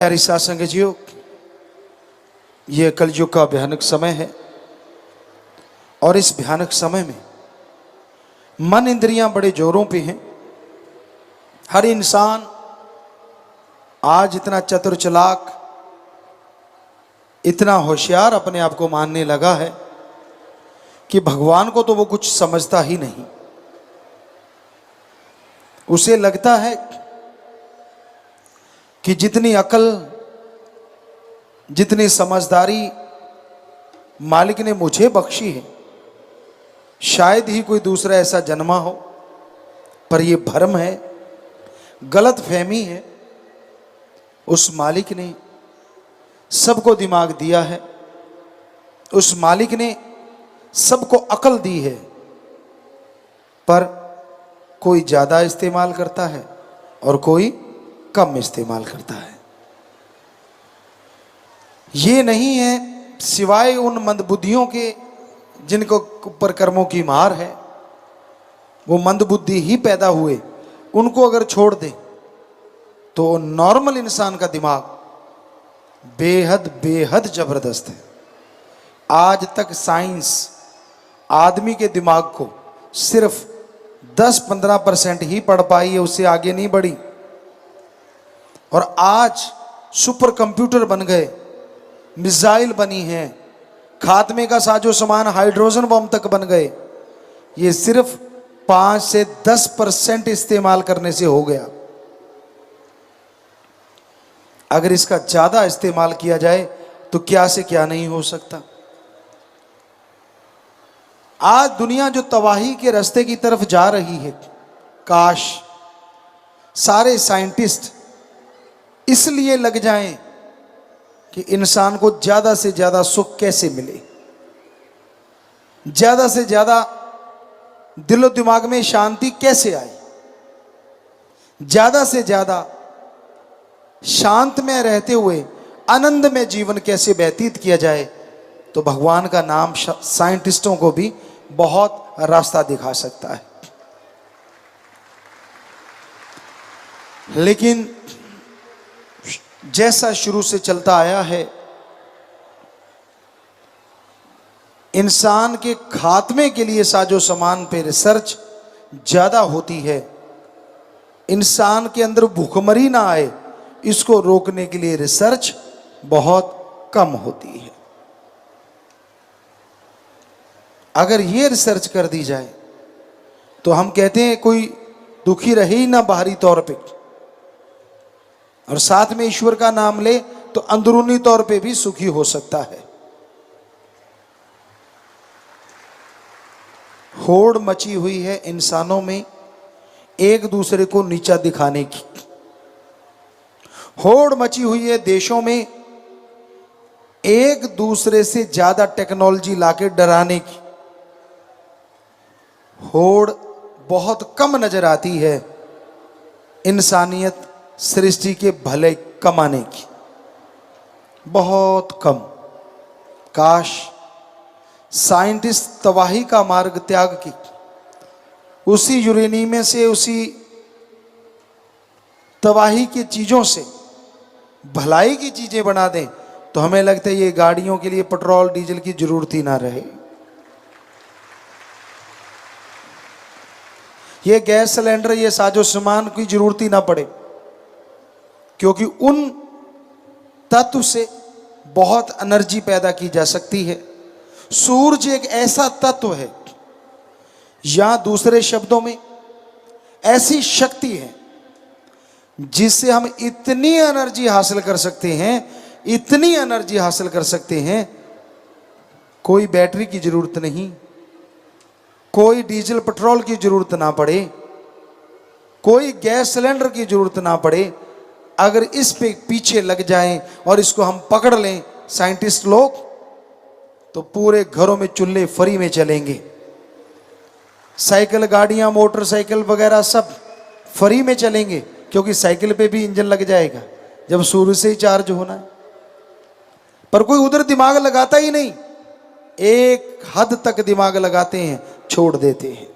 प्यारी साथ संगतियों, ये कलयुग का भयानक समय है और इस भयानक समय में मन इंद्रियां बड़े जोरों पे हैं। हर इंसान आज इतना चतुर चालाक, इतना होशियार अपने आप को मानने लगा है कि भगवान को तो वो कुछ समझता ही नहीं। उसे लगता है कि जितनी अकल, जितनी समझदारी मालिक ने मुझे बख्शी है, शायद ही कोई दूसरा ऐसा जन्मा हो। पर यह भ्रम है, गलत फहमी है। उस मालिक ने सबको दिमाग दिया है, उस मालिक ने सबको अकल दी है, पर कोई ज़्यादा इस्तेमाल करता है और कोई कम इस्तेमाल करता है। ये नहीं है सिवाय उन मंदबुद्धियों के जिनको ऊपर कर्मों की मार है। वो मंदबुद्धि ही पैदा हुए, उनको अगर छोड़ दे तो नॉर्मल इंसान का दिमाग बेहद बेहद जबरदस्त है। आज तक साइंस आदमी के दिमाग को सिर्फ 10-15% ही पढ़ पाई है, उससे आगे नहीं बढ़ी। और आज सुपर कंप्यूटर बन गए, मिसाइल बनी है, खात्मे का साजो सामान हाइड्रोजन बम तक बन गए। ये सिर्फ 5 से 10% इस्तेमाल करने से हो गया। अगर इसका ज्यादा इस्तेमाल किया जाए तो क्या से क्या नहीं हो सकता। आज दुनिया जो तबाही के रास्ते की तरफ जा रही है, काश सारे साइंटिस्ट इसलिए लग जाएं कि इंसान को ज्यादा से ज्यादा सुख कैसे मिले, ज्यादा से ज्यादा दिलो दिमाग में शांति कैसे आए, ज्यादा से ज्यादा शांत में रहते हुए आनंद में जीवन कैसे व्यतीत किया जाए। तो भगवान का नाम साइंटिस्टों को भी बहुत रास्ता दिखा सकता है। लेकिन जैसा शुरू से चलता आया है, इंसान के खात्मे के लिए साजो सामान पे रिसर्च ज्यादा होती है। इंसान के अंदर भूखमरी ना आए, इसको रोकने के लिए रिसर्च बहुत कम होती है। अगर ये रिसर्च कर दी जाए तो हम कहते हैं कोई दुखी रहे ही ना बाहरी तौर पे, और साथ में ईश्वर का नाम ले तो अंदरूनी तौर पे भी सुखी हो सकता है। होड़ मची हुई है इंसानों में एक दूसरे को नीचा दिखाने की। होड़ मची हुई है देशों में एक दूसरे से ज्यादा टेक्नोलॉजी लाके डराने की। होड़ बहुत कम नजर आती है इंसानियत सृष्टि के भले कमाने की, बहुत कम। काश साइंटिस्ट तबाही का मार्ग त्याग की उसी यूरेनियम से, उसी तबाही की चीजों से भलाई की चीजें बना दें, तो हमें लगता है ये गाड़ियों के लिए पेट्रोल डीजल की जरूरत ही ना रहे, ये गैस सिलेंडर, ये साजो सामान की जरूरत ही ना पड़े। क्योंकि उन तत्व से बहुत एनर्जी पैदा की जा सकती है। सूरज एक ऐसा तत्व है, या दूसरे शब्दों में ऐसी शक्ति है जिससे हम इतनी एनर्जी हासिल कर सकते हैं, इतनी एनर्जी हासिल कर सकते हैं, कोई बैटरी की जरूरत नहीं, कोई डीजल पेट्रोल की जरूरत ना पड़े, कोई गैस सिलेंडर की जरूरत ना पड़े। अगर इस पे पीछे लग जाएं और इसको हम पकड़ लें साइंटिस्ट लोग, तो पूरे घरों में चूल्हे फ्री में चलेंगे। साइकिल, गाड़ियां, मोटरसाइकिल वगैरह सब फ्री में चलेंगे, क्योंकि साइकिल पे भी इंजन लग जाएगा जब सूर्य से ही चार्ज होना है। पर कोई उधर दिमाग लगाता ही नहीं, एक हद तक दिमाग लगाते हैं, छोड़ देते हैं।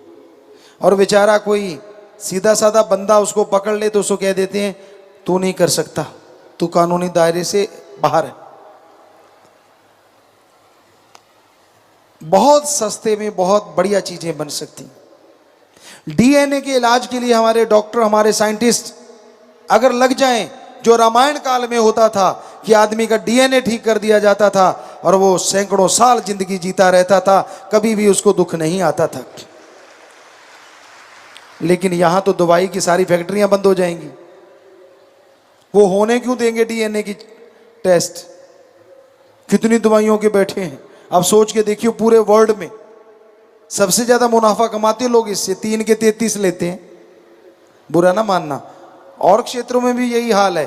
और बेचारा कोई सीधा साधा बंदा उसको पकड़ ले तो उसको कह देते हैं तू नहीं कर सकता, तो कानूनी दायरे से बाहर है। बहुत सस्ते में बहुत बढ़िया चीजें बन सकती हैं। डीएनए के इलाज के लिए हमारे डॉक्टर, हमारे साइंटिस्ट अगर लग जाएं, जो रामायण काल में होता था कि आदमी का डीएनए ठीक कर दिया जाता था और वो सैकड़ों साल जिंदगी जीता रहता था, कभी भी उसको दुख नहीं आता था। लेकिन यहां तो दवाई की सारी फैक्ट्रियां बंद हो जाएंगी। वो होने क्यों देंगे डीएनए की टेस्ट? कितनी दवाइयों के बैठे हैं। अब सोच के देखिए, पूरे वर्ल्ड में सबसे ज्यादा मुनाफा कमाते लोग इससे 3 के 33 लेते हैं। बुरा ना मानना, और क्षेत्रों में भी यही हाल है,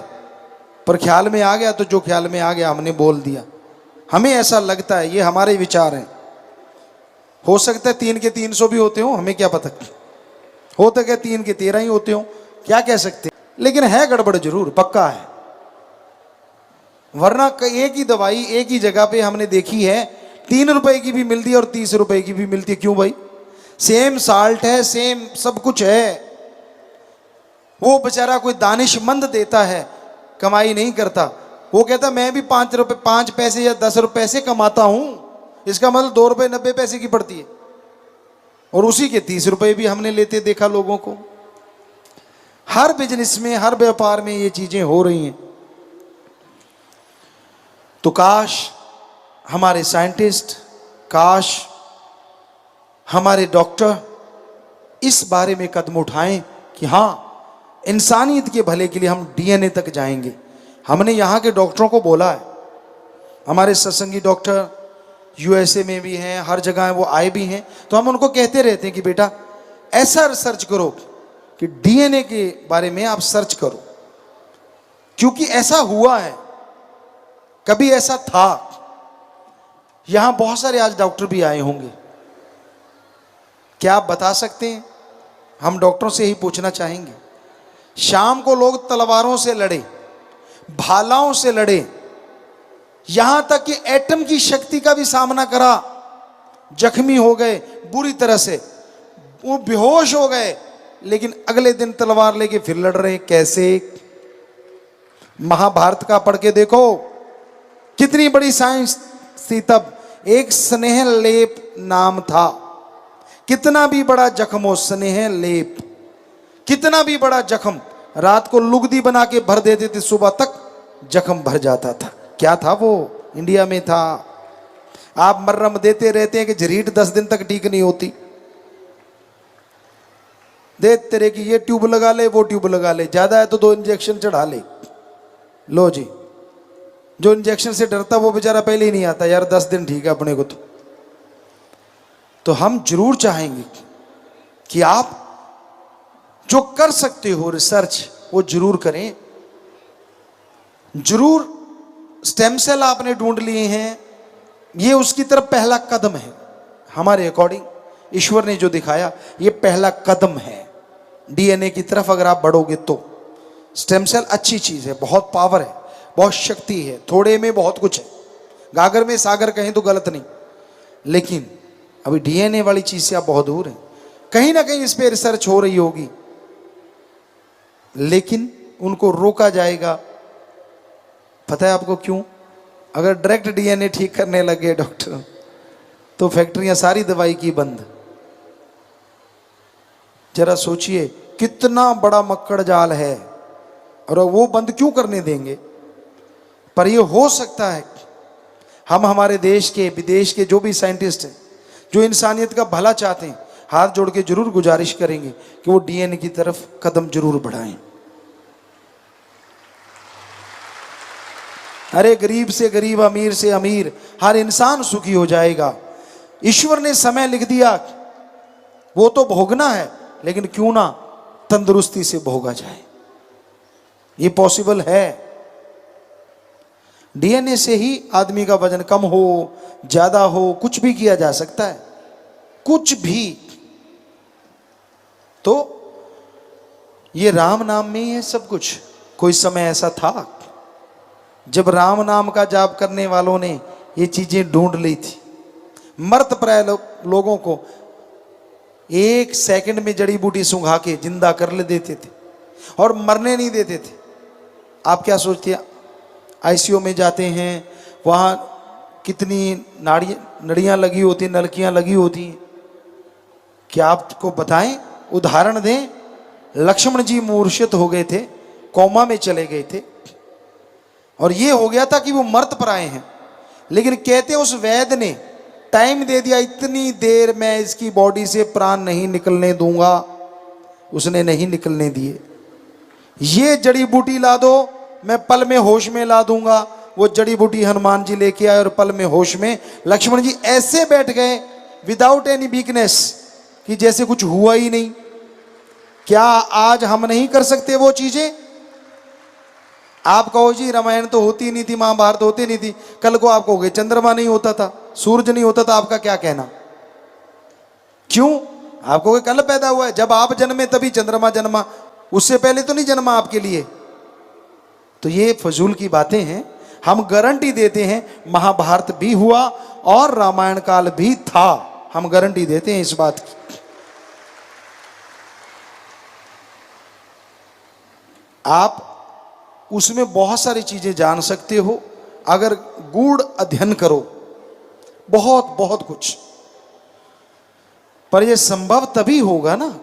पर ख्याल में आ गया तो जो ख्याल में आ गया हमने बोल दिया। हमें ऐसा लगता है, ये हमारे विचार हैं। हो सकता है 3 के 300 भी होते हो, हमें क्या पता। होता क्या 3 के 13 ही होते हो, क्या कह सकते। लेकिन है गड़बड़ जरूर, पक्का है। वरना एक ही दवाई एक ही जगह पे हमने देखी है, 3 रुपए की भी मिलती है और 30 रुपए की भी मिलती है। क्यों भाई? सेम साल्ट है, सेम सब कुछ है। वो बेचारा कोई दानिशमंद देता है, कमाई नहीं करता। वो कहता मैं भी 5 पैसे या 10 रुपए से कमाता हूं, इसका मतलब 2 रुपए 90 पैसे की पड़ती है। और उसी के 30 रुपए भी हमने लेते देखा लोगों को। हर बिजनेस में, हर व्यापार में ये चीजें हो रही हैं। तो काश हमारे साइंटिस्ट, काश हमारे डॉक्टर इस बारे में कदम उठाएं कि हां, इंसानियत के भले के लिए हम डीएनए तक जाएंगे। हमने यहाँ के डॉक्टरों को बोला है, हमारे सत्संगी डॉक्टर यूएसए में भी हैं, हर जगह वो आए भी हैं, तो हम उनको कहते रहते हैं कि बेटा ऐसा रिसर्च करो कि डीएनए के बारे में आप सर्च करो, क्योंकि ऐसा हुआ है, कभी ऐसा था। यहां बहुत सारे आज डॉक्टर भी आए होंगे, क्या आप बता सकते हैं? हम डॉक्टरों से ही पूछना चाहेंगे। शाम को लोग तलवारों से लड़े, भालाओं से लड़े, यहां तक कि एटम की शक्ति का भी सामना करा, जख्मी हो गए बुरी तरह से, वो बेहोश हो गए, लेकिन अगले दिन तलवार लेके फिर लड़ रहे। कैसे? महाभारत का पढ़ के देखो, कितनी बड़ी साइंस थी तब। एक स्नेह लेप नाम था। कितना भी बड़ा जख्म हो, स्नेह लेप, कितना भी बड़ा जख्म, रात को लुगदी बना के भर देते थे, सुबह तक जख्म भर जाता था। क्या था वो? इंडिया में था। आप मर्रम देते रहते हैं कि झरीट 10 दिन तक ठीक नहीं होती। दे तेरे की ये ट्यूब लगा ले, वो ट्यूब लगा ले, ज्यादा है तो 2 इंजेक्शन चढ़ा ले। लो जी, जो इंजेक्शन से डरता वो बेचारा पहले ही नहीं आता, यार 10 दिन ठीक है अपने को। तो हम जरूर चाहेंगे कि आप जो कर सकते हो रिसर्च, वो जरूर करें। जरूर स्टेम सेल आपने ढूंढ लिए हैं, ये उसकी तरफ पहला कदम है। हमारे अकॉर्डिंग ईश्वर ने जो दिखाया, ये पहला कदम है डीएनए की तरफ। अगर आप बढ़ोगे तो स्टेम सेल अच्छी चीज है, बहुत पावर है, बहुत शक्ति है, थोड़े में बहुत कुछ है। गागर में सागर कहें तो गलत नहीं, लेकिन अभी डीएनए वाली चीज से आप बहुत दूर हैं। कहीं ना कहीं इस पे रिसर्च हो रही होगी, लेकिन उनको रोका जाएगा। पता है आपको क्यों? अगर डायरेक्ट डीएनए ठीक करने लगे डॉक्टर, तो फैक्ट्रियां सारी दवाई की बंद। जरा सोचिए कितना बड़ा मक्कड़ जाल है, और वो बंद क्यों करने देंगे? पर ये हो सकता है हम हमारे देश के, विदेश के जो भी साइंटिस्ट हैं, जो इंसानियत का भला चाहते हैं, हाथ जोड़ के जरूर गुजारिश करेंगे कि वो डीएनए की तरफ कदम जरूर बढ़ाएं। अरे गरीब से गरीब, अमीर से अमीर, हर इंसान सुखी हो जाएगा। ईश्वर ने समय लिख दिया, वो तो भोगना है, लेकिन क्यों ना तंदुरुस्ती से भोगा जाए। ये पॉसिबल है। डीएनए से ही आदमी का वजन कम हो, ज्यादा हो, कुछ भी किया जा सकता है, कुछ भी। तो ये राम नाम में ही है सब कुछ। कोई समय ऐसा था जब राम नाम का जाप करने वालों ने ये चीजें ढूंढ ली थी। मर्त प्राय लोगों को 1 सेकंड में जड़ी बूटी सूंघा के जिंदा कर ले देते थे और मरने नहीं देते थे। आप क्या सोचते हैं? आईसीयू में जाते हैं, वहाँ कितनी नड़ियाँ लगी होती, नलकियाँ लगी होती हैं। क्या आपको बताएं, उदाहरण दें, लक्ष्मण जी मूर्छित हो गए थे, कोमा में चले गए थे, और ये हो गया था कि वो मर्त पर आए हैं, लेकिन कहते उस वैद्य ने टाइम दे दिया, इतनी देर मैं इसकी बॉडी से प्राण नहीं निकलने दूंगा। उसने नहीं निकलने दिए। ये जड़ी बूटी ला दो, मैं पल में होश में ला दूंगा। वो जड़ी बूटी हनुमान जी लेके आए और पल में होश में लक्ष्मण जी ऐसे बैठ गए विदाउट एनी वीकनेस कि जैसे कुछ हुआ ही नहीं। क्या आज हम नहीं कर सकते वो चीजें? आप कहो जी रामायण तो होती नहीं थी, महाभारत होती नहीं थी, कल को आप कहोगे चंद्रमा नहीं होता था, सूरज नहीं होता था, आपका क्या कहना? क्यों? आप कहोगे कल पैदा हुआ है, जब आप जन्मे तभी चंद्रमा जन्मा, उससे पहले तो नहीं जन्मा आपके लिए। तो ये फजूल की बातें हैं। हम गारंटी देते हैं महाभारत भी हुआ और रामायण काल भी था, हम गारंटी देते हैं इस बात की। आप उसमें बहुत सारी चीजें जान सकते हो अगर गूढ़ अध्ययन करो, बहुत बहुत कुछ। पर यह संभव तभी होगा ना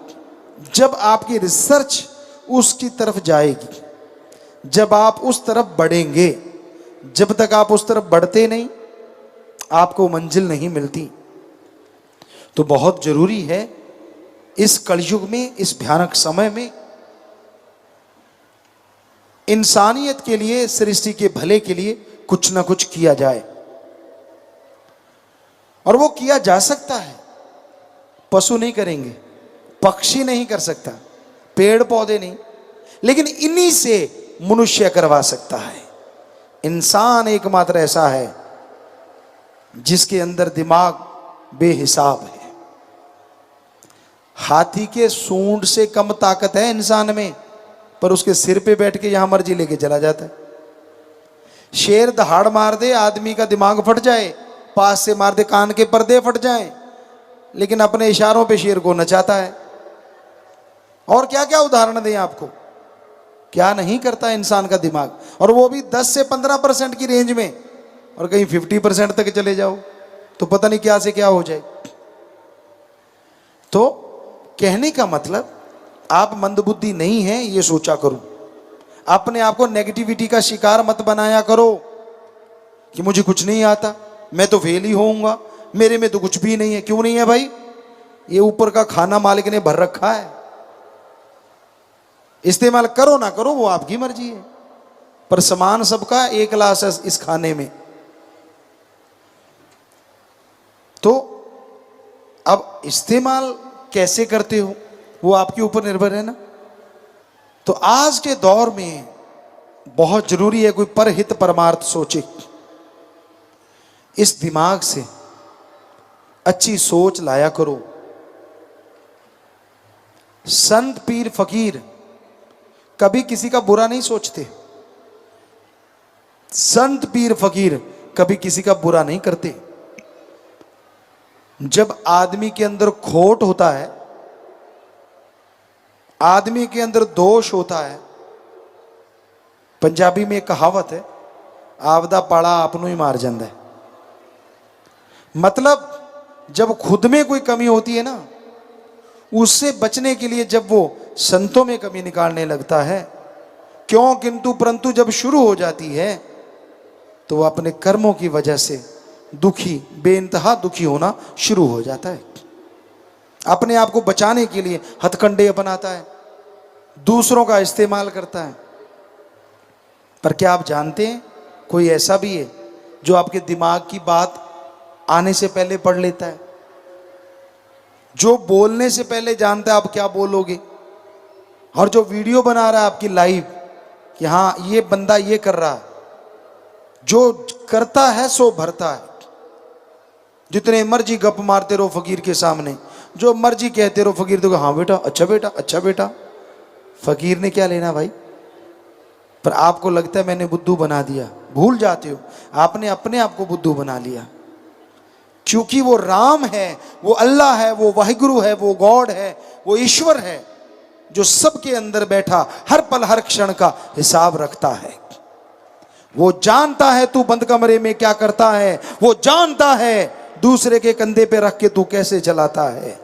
जब आपकी रिसर्च उसकी तरफ जाएगी, जब आप उस तरफ बढ़ेंगे। जब तक आप उस तरफ बढ़ते नहीं, आपको मंजिल नहीं मिलती। तो बहुत जरूरी है इस कलयुग में, इस भयानक समय में, इंसानियत के लिए, सृष्टि के भले के लिए कुछ ना कुछ किया जाए। और वो किया जा सकता है। पशु नहीं करेंगे, पक्षी नहीं कर सकता, पेड़ पौधे नहीं, लेकिन इन्हीं से मनुष्य करवा सकता है। इंसान एकमात्र ऐसा है जिसके अंदर दिमाग बेहिसाब है। हाथी के सूंड से कम ताकत है इंसान में, पर उसके सिर पे बैठ के यहां मर्जी लेके चला जाता है। शेर दहाड़ मार दे, आदमी का दिमाग फट जाए, पास से मार दे, कान के पर्दे फट जाएं, लेकिन अपने इशारों पे शेर को नचाता है। और क्या क्या उदाहरण दें आपको, क्या नहीं करता इंसान का दिमाग। और वो भी 10 से 15% की रेंज में, और कहीं 50% तक चले जाओ तो पता नहीं क्या से क्या हो जाए। तो कहने का मतलब, आप मंदबुद्धि नहीं है ये सोचा करो। अपने आप को नेगेटिविटी का शिकार मत बनाया करो कि मुझे कुछ नहीं आता, मैं तो फेल ही होऊंगा, मेरे में तो कुछ भी नहीं है। क्यों नहीं है भाई? ये ऊपर का खाना मालिक ने भर रखा है, इस्तेमाल करो ना करो वो आपकी मर्जी है, पर सामान सबका एक क्लास है इस खाने में। तो अब इस्तेमाल कैसे करते हो वो आपके ऊपर निर्भर है ना। तो आज के दौर में बहुत जरूरी है कोई परहित परमार्थ सोचे। इस दिमाग से अच्छी सोच लाया करो। संत पीर फकीर कभी किसी का बुरा नहीं सोचते। संत पीर फकीर कभी किसी का बुरा नहीं करते। जब आदमी के अंदर खोट होता है, आदमी के अंदर दोष होता है, पंजाबी में एक कहावत है, आपदा पाड़ा आपनों ही मार जाता है। मतलब जब खुद में कोई कमी होती है ना, उससे बचने के लिए जब वो संतों में कमी निकालने लगता है, क्यों किंतु परंतु जब शुरू हो जाती है, तो वो अपने कर्मों की वजह से दुखी, बेइंतहा दुखी होना शुरू हो जाता है। अपने आप को बचाने के लिए हथकंडे अपनाता है, दूसरों का इस्तेमाल करता है। पर क्या आप जानते हैं कोई ऐसा भी है जो आपके दिमाग की बात आने से पहले पढ़ लेता है, जो बोलने से पहले जानता है आप क्या बोलोगे, और जो वीडियो बना रहा है आपकी लाइव कि हाँ ये बंदा ये कर रहा है, जो करता है सो भरता है। जितने मर्जी गप मारते रहो फकीर के सामने, जो मर्जी कहते रहो, फकीर देखो हाँ बेटा, अच्छा बेटा, अच्छा बेटा। फकीर ने क्या लेना भाई? पर आपको लगता है मैंने बुद्धू बना दिया। भूल जाते हो आपने अपने आप को बुद्धू बना लिया, क्योंकि वो राम है, वो अल्लाह है, वो वाहिगुरु है, वो गॉड है, वो ईश्वर है जो सबके अंदर बैठा हर पल हर क्षण का हिसाब रखता है। वो जानता है तू बंद कमरे में क्या करता है, वो जानता है दूसरे के कंधे पे रख के तू कैसे चलाता है।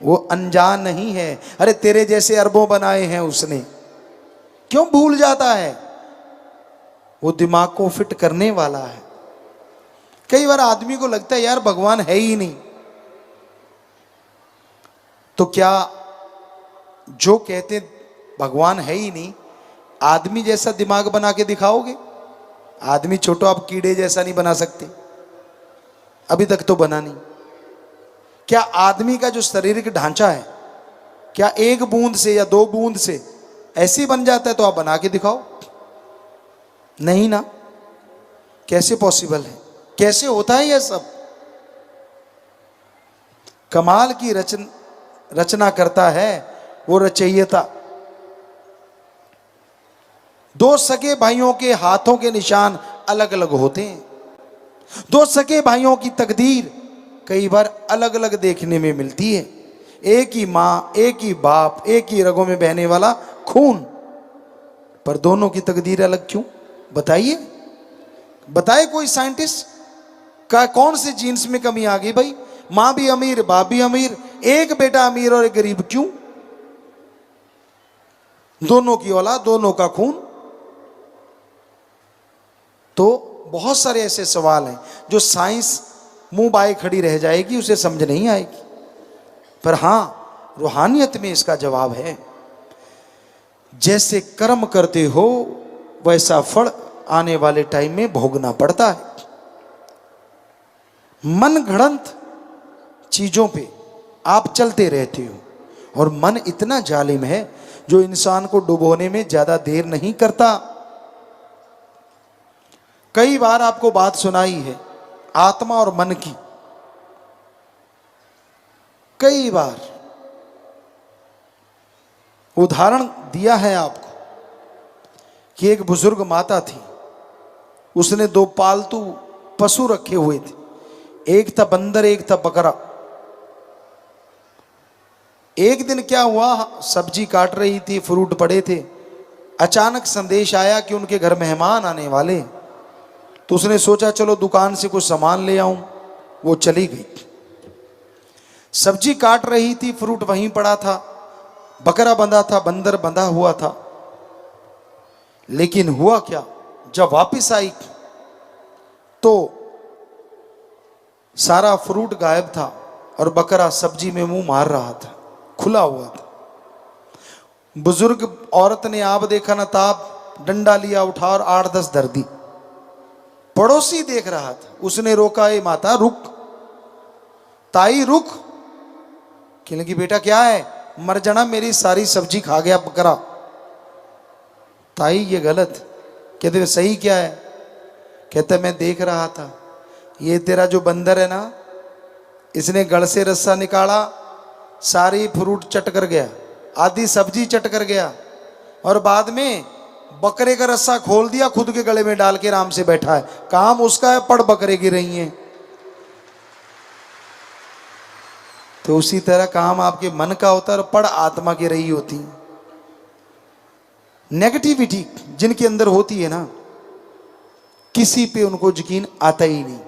वो अनजान नहीं है। अरे तेरे जैसे अरबों बनाए हैं उसने, क्यों भूल जाता है? वो दिमाग को फिट करने वाला है। कई बार आदमी को लगता है यार भगवान है ही नहीं, तो क्या जो कहते भगवान है ही नहीं, आदमी जैसा दिमाग बना के दिखाओगे? आदमी छोटो, आप कीड़े जैसा नहीं बना सकते, अभी तक तो बना नहीं। क्या आदमी का जो शारीरिक ढांचा है, क्या एक बूंद से या 2 बूंद से ऐसी बन जाता है? तो आप बना के दिखाओ। नहीं ना, कैसे पॉसिबल है? कैसे होता है यह सब? कमाल की रचना करता है वो रचयिता। 2 सगे भाइयों के हाथों के निशान अलग अलग होते हैं। 2 सगे भाइयों की तकदीर कई बार अलग अलग देखने में मिलती है। एक ही मां, एक ही बाप, एक ही रगों में बहने वाला खून, पर दोनों की तकदीर अलग क्यों? बताइए, बताए कोई साइंटिस्ट का कौन से जीन्स में कमी आ गई भाई? मां भी अमीर, बाप भी अमीर, एक बेटा अमीर और एक गरीब, क्यों? दोनों की औलाद, दोनों का खून। तो बहुत सारे ऐसे सवाल हैं जो साइंस मुंह बाए खड़ी रह जाएगी, उसे समझ नहीं आएगी। पर हां, रूहानियत में इसका जवाब है। जैसे कर्म करते हो वैसा फल आने वाले टाइम में भोगना पड़ता है। मन घड़ंत चीजों पे आप चलते रहते हो, और मन इतना जालिम है जो इंसान को डुबोने में ज्यादा देर नहीं करता। कई बार आपको बात सुनाई है आत्मा और मन की, कई बार उदाहरण दिया है आपको कि एक बुजुर्ग माता थी, उसने 2 पालतू पशु रखे हुए थे, एक था बंदर, एक था बकरा। एक दिन क्या हुआ, सब्जी काट रही थी, फ्रूट पड़े थे, अचानक संदेश आया कि उनके घर मेहमान आने वाले। तो उसने सोचा चलो दुकान से कुछ सामान ले आऊं। वो चली गई, सब्जी काट रही थी, फ्रूट वहीं पड़ा था, बकरा बंधा था, बंदर बंधा हुआ था। लेकिन हुआ क्या, जब वापस आई तो सारा फ्रूट गायब था और बकरा सब्जी में मुंह मार रहा था, खुला हुआ था। बुजुर्ग औरत ने आप देखा ना ताप, डंडा लिया उठा और 8-10 धर दी। पड़ोसी देख रहा था, उसने रोका, ए माता रुक, ताई रुक। कहने की बेटा क्या है? मर जाना, मेरी सारी सब्जी खा गया बकरा। ताई ये गलत। कहते सही क्या है? कहता मैं देख रहा था, ये तेरा जो बंदर है ना, इसने गल से रस्सा निकाला, सारी फ्रूट चट कर गया, आधी सब्जी चट कर गया, और बाद में बकरे का रस्सा खोल दिया, खुद के गले में डाल के आराम से बैठा है। काम उसका है, पड़ बकरे की रही है। तो उसी तरह काम आपके मन का होता है और पड़ आत्मा की रही होती है। नेगेटिविटी जिनके अंदर होती है ना, किसी पे उनको यकीन आता ही नहीं,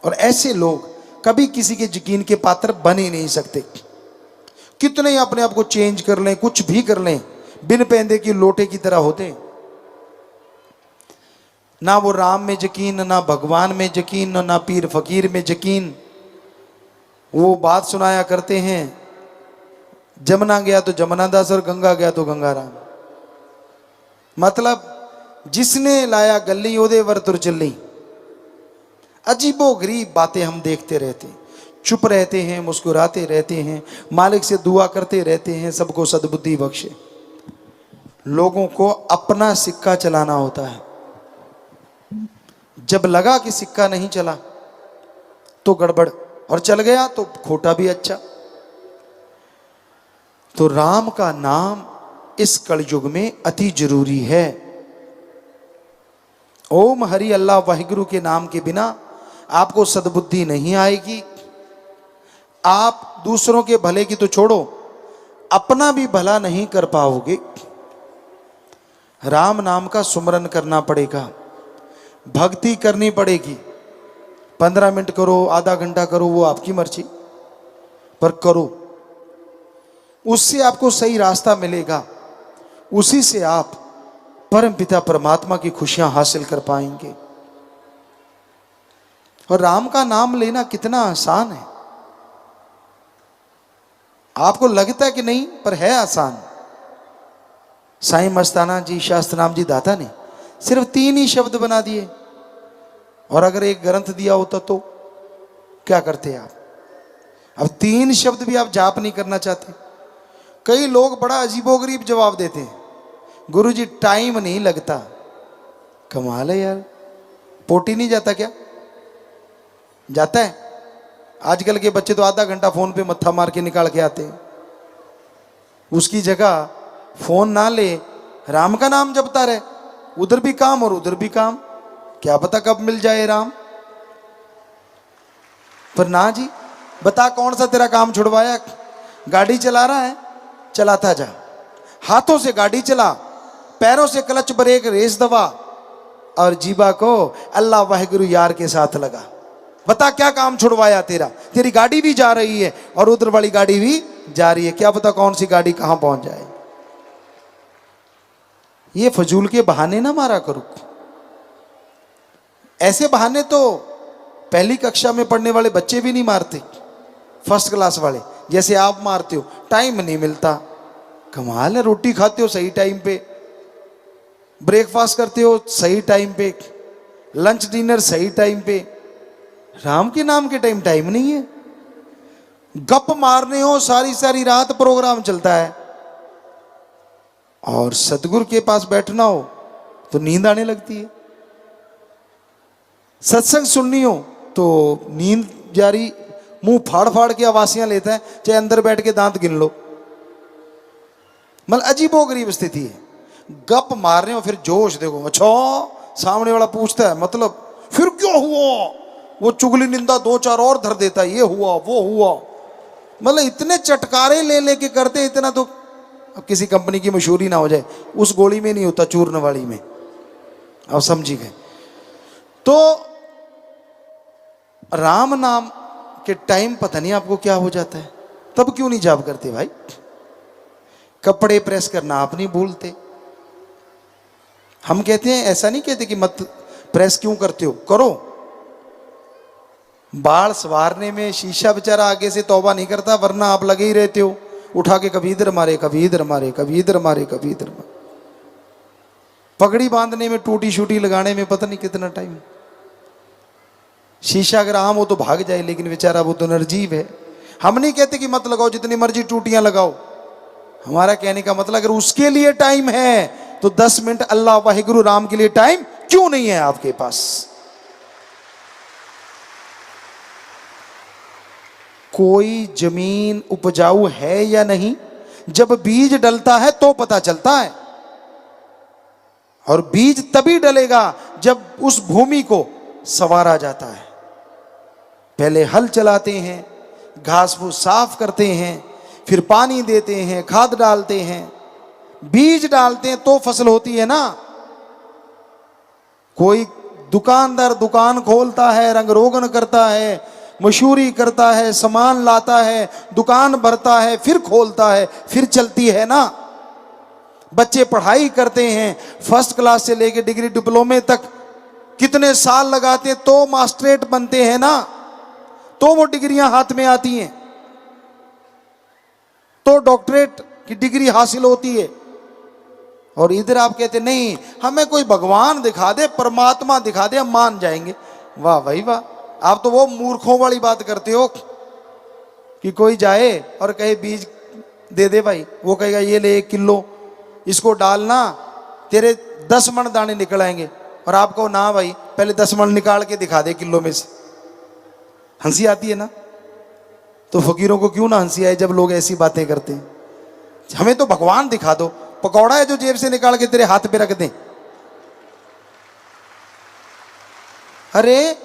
और ऐसे लोग कभी किसी के यकीन के पात्र बन ही नहीं सकते। कितने ही अपने आप को चेंज कर लें, कुछ भी कर लें, बिन पैंदे की लोटे की तरह होते। ना वो राम में यकीन, ना भगवान में यकीन, ना पीर फकीर में यकीन। वो बात सुनाया करते हैं, जमुना गया तो जमुना दास और गंगा गया तो गंगा राम। मतलब जिसने लाया गली ओदे वर तुर चली। अजीबो गरीब बातें हम देखते रहते, चुप रहते हैं, मुस्कुराते रहते हैं, मालिक से दुआ करते रहते हैं सबको सद्बुद्धि बख्शे। लोगों को अपना सिक्का चलाना होता है। जब लगा कि सिक्का नहीं चला तो गड़बड़, और चल गया तो खोटा भी अच्छा। तो राम का नाम इस कलयुग में अति जरूरी है। ओम हरि अल्लाह वाहिगुरु के नाम के बिना आपको सद्बुद्धि नहीं आएगी। आप दूसरों के भले की तो छोड़ो, अपना भी भला नहीं कर पाओगे। राम नाम का सुमरन करना पड़ेगा, भक्ति करनी पड़ेगी। 15 मिनट करो, आधा घंटा करो, वो आपकी मर्जी, पर करो। उससे आपको सही रास्ता मिलेगा, उसी से आप परम पिता परमात्मा की खुशियां हासिल कर पाएंगे। और राम का नाम लेना कितना आसान है, आपको लगता है कि नहीं, पर है आसान। साईं मस्ताना जी, शास्त्रनाम जी दाता ने सिर्फ 3 ही शब्द बना दिए, और अगर एक ग्रंथ दिया होता तो क्या करते आप? अब 3 शब्द भी आप जाप नहीं करना चाहते। कई लोग बड़ा अजीबोगरीब जवाब देते हैं, गुरुजी टाइम नहीं लगता। कमाल है यार, पोटी नहीं जाता क्या? जाता है। आजकल के बच्चे तो आधा घंटा फोन पे मत्था मार के निकाल के आते हैं। उसकी जगह फोन ना ले, राम का नाम जपता रहे, उधर भी काम और उधर भी काम, क्या पता कब मिल जाए राम। पर ना जी, बता कौन सा तेरा काम छुड़वाया? गाड़ी चला रहा है, चलाता जा, हाथों से गाड़ी चला, पैरों से क्लच ब्रेक रेस दबा, और जीवा को अल्लाह वाहिगुरु यार के साथ लगा। बता क्या काम छुड़वाया तेरा? तेरी गाड़ी भी जा रही है और उधर वाली गाड़ी भी जा रही है, क्या पता कौन सी गाड़ी कहां पहुंच जाए। ये फजूल के बहाने ना मारा करो। ऐसे बहाने तो पहली कक्षा में पढ़ने वाले बच्चे भी नहीं मारते, फर्स्ट क्लास वाले, जैसे आप मारते हो। टाइम नहीं मिलता, कमाल है। रोटी खाते हो सही टाइम पे, ब्रेकफास्ट करते हो सही टाइम पे, लंच डिनर सही टाइम पे, राम के नाम के टाइम नहीं है। गप मारने हो सारी सारी रात प्रोग्राम चलता है, और सतगुरु के पास बैठना हो तो नींद आने लगती है। सत्संग सुननी हो तो नींद जारी, मुंह फाड़ फाड़ के आवासियां लेता है, चाहे अंदर बैठ के दांत गिन लो। मतलब अजीबोगरीब स्थिति है। गप मार रहे हो, फिर जोश देखो, अच्छा सामने वाला पूछता है मतलब फिर क्यों हुआ, वो चुगली निंदा 2-4 और धर देता है, ये हुआ वो हुआ। मतलब इतने चटकारे ले लेके करते, इतना तो अब किसी कंपनी की मशहूरी ना हो जाए, उस गोली में नहीं होता, चूर्ण वाली में। अब समझी गए। तो राम नाम के टाइम पता नहीं आपको क्या हो जाता है, तब क्यों नहीं जाप करते भाई? कपड़े प्रेस करना आप नहीं भूलते। हम कहते हैं, ऐसा नहीं कहते कि मत प्रेस क्यों करते हो, करो। बाल संवारने में शीशा बेचारा आगे से तौबा नहीं करता, वरना आप लगे ही रहते हो, उठा के कभी इधर मारे कभी इधर मारे, कभी इधर मारे कभी इधर मारे। पगड़ी बांधने में, टूटी शूटी लगाने में पता नहीं कितना टाइम। शीशा अगर आम हो तो भाग जाए, लेकिन बेचारा वो तो निर्जीव है। हम नहीं कहते कि मत लगाओ, जितनी मर्जी टूटियां लगाओ। हमारा कहने का मतलब अगर उसके लिए टाइम है तो 10 मिनट अल्लाह वाहिगुरु राम के लिए टाइम क्यों नहीं है आपके पास? कोई जमीन उपजाऊ है या नहीं, जब बीज डलता है तो पता चलता है। और बीज तभी डलेगा जब उस भूमि को संवारा जाता है। पहले हल चलाते हैं, घास फूस साफ करते हैं, फिर पानी देते हैं, खाद डालते हैं, बीज डालते हैं, तो फसल होती है ना। कोई दुकानदार दुकान खोलता है, रंग रोगन करता है, मशहूरी करता है, सामान लाता है, दुकान भरता है, फिर खोलता है, फिर चलती है ना। बच्चे पढ़ाई करते हैं, फर्स्ट क्लास से लेकर डिग्री डिप्लोमे तक कितने साल लगाते हैं, तो मास्टरेट बनते हैं ना, तो वो डिग्रियां हाथ में आती हैं, तो डॉक्टरेट की डिग्री हासिल होती है। और इधर आप कहते नहीं, हमें कोई भगवान दिखा दे, परमात्मा दिखा दे, हम मान जाएंगे। वाह भाई वाह, आप तो वो मूर्खों वाली बात करते हो कि कोई जाए और कहे बीज दे दे भाई, वो कहेगा ये ले 1 किलो, इसको डालना, तेरे 10 मन दाने निकल आएंगे। और आप कहो ना भाई, पहले 10 मन निकाल के दिखा दे किलो में से। हंसी आती है ना? तो फकीरों को क्यों ना हंसी आए जब लोग ऐसी बातें करते हैं। हमें तो भगवान दिखा दो, पकौड़ा है जो जेब से निकाल के तेरे हाथ पे रख दें। अरे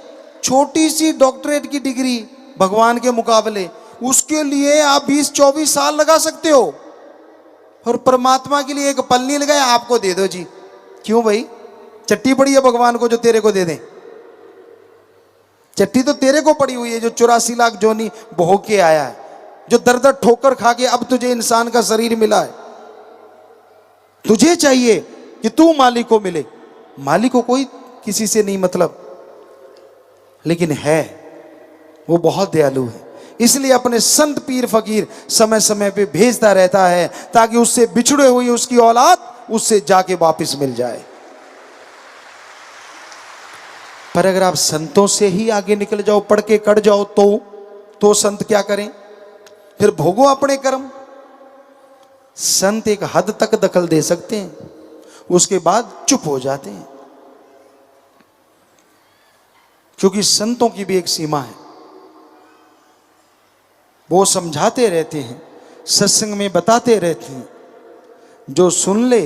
छोटी सी डॉक्टरेट की डिग्री भगवान के मुकाबले, उसके लिए आप 20-24 साल लगा सकते हो, और परमात्मा के लिए एक पल नहीं लगाया, आपको दे दो जी, क्यों भाई? चट्टी पड़ी है भगवान को जो तेरे को दे दें? चट्टी तो तेरे को पड़ी हुई है जो 84 लाख जोनी भोग के आया है, जो दर दर ठोकर खा के अब तुझे इंसान का शरीर मिला है। तुझे चाहिए कि तू मालिक को मिले। मालिक को कोई किसी से नहीं मतलब, लेकिन है वो बहुत दयालु है, इसलिए अपने संत पीर फकीर समय समय पे भेजता रहता है ताकि उससे बिछड़े हुई उसकी औलाद उससे जाके वापस मिल जाए। पर अगर आप संतों से ही आगे निकल जाओ, पढ़ के कट जाओ, तो संत क्या करें? फिर भोगो अपने कर्म। संत एक हद तक दखल दे सकते हैं, उसके बाद चुप हो जाते हैं, क्योंकि संतों की भी एक सीमा है। वो समझाते रहते हैं, सत्संग में बताते रहते हैं, जो सुन ले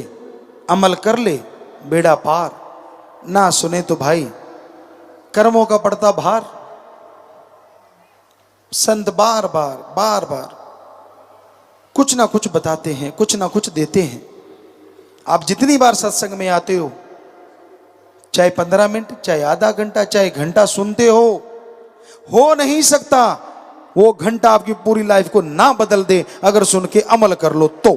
अमल कर ले बेड़ा पार, ना सुने तो भाई कर्मों का पड़ता भार। संत बार बार कुछ ना कुछ बताते हैं, कुछ ना कुछ देते हैं। आप जितनी बार सत्संग में आते हो, चाहे 15 मिनट, चाहे आधा घंटा, चाहे घंटा सुनते हो नहीं सकता वो घंटा आपकी पूरी लाइफ को ना बदल दे अगर सुन के अमल कर लो तो।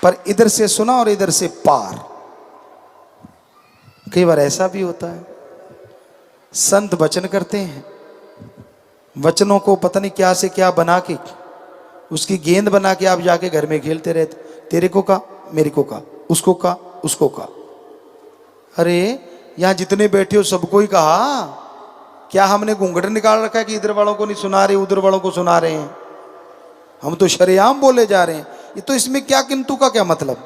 पर इधर से सुना और इधर से पार। कई बार ऐसा भी होता है, संत वचन करते हैं, वचनों को पता नहीं क्या से क्या बना के, उसकी गेंद बना के आप जाके घर में खेलते रहते। तेरे को का, मेरे को का, उसको का, उसको का। अरे यहां जितने बैठे हो सबको ही कहा, क्या हमने घूंघट निकाल रखा है कि इधर वालों को नहीं सुना रहे उधर वालों को सुना रहे हैं? हम तो शरेआम बोले जा रहे हैं। ये तो इसमें क्या किंतु का क्या मतलब?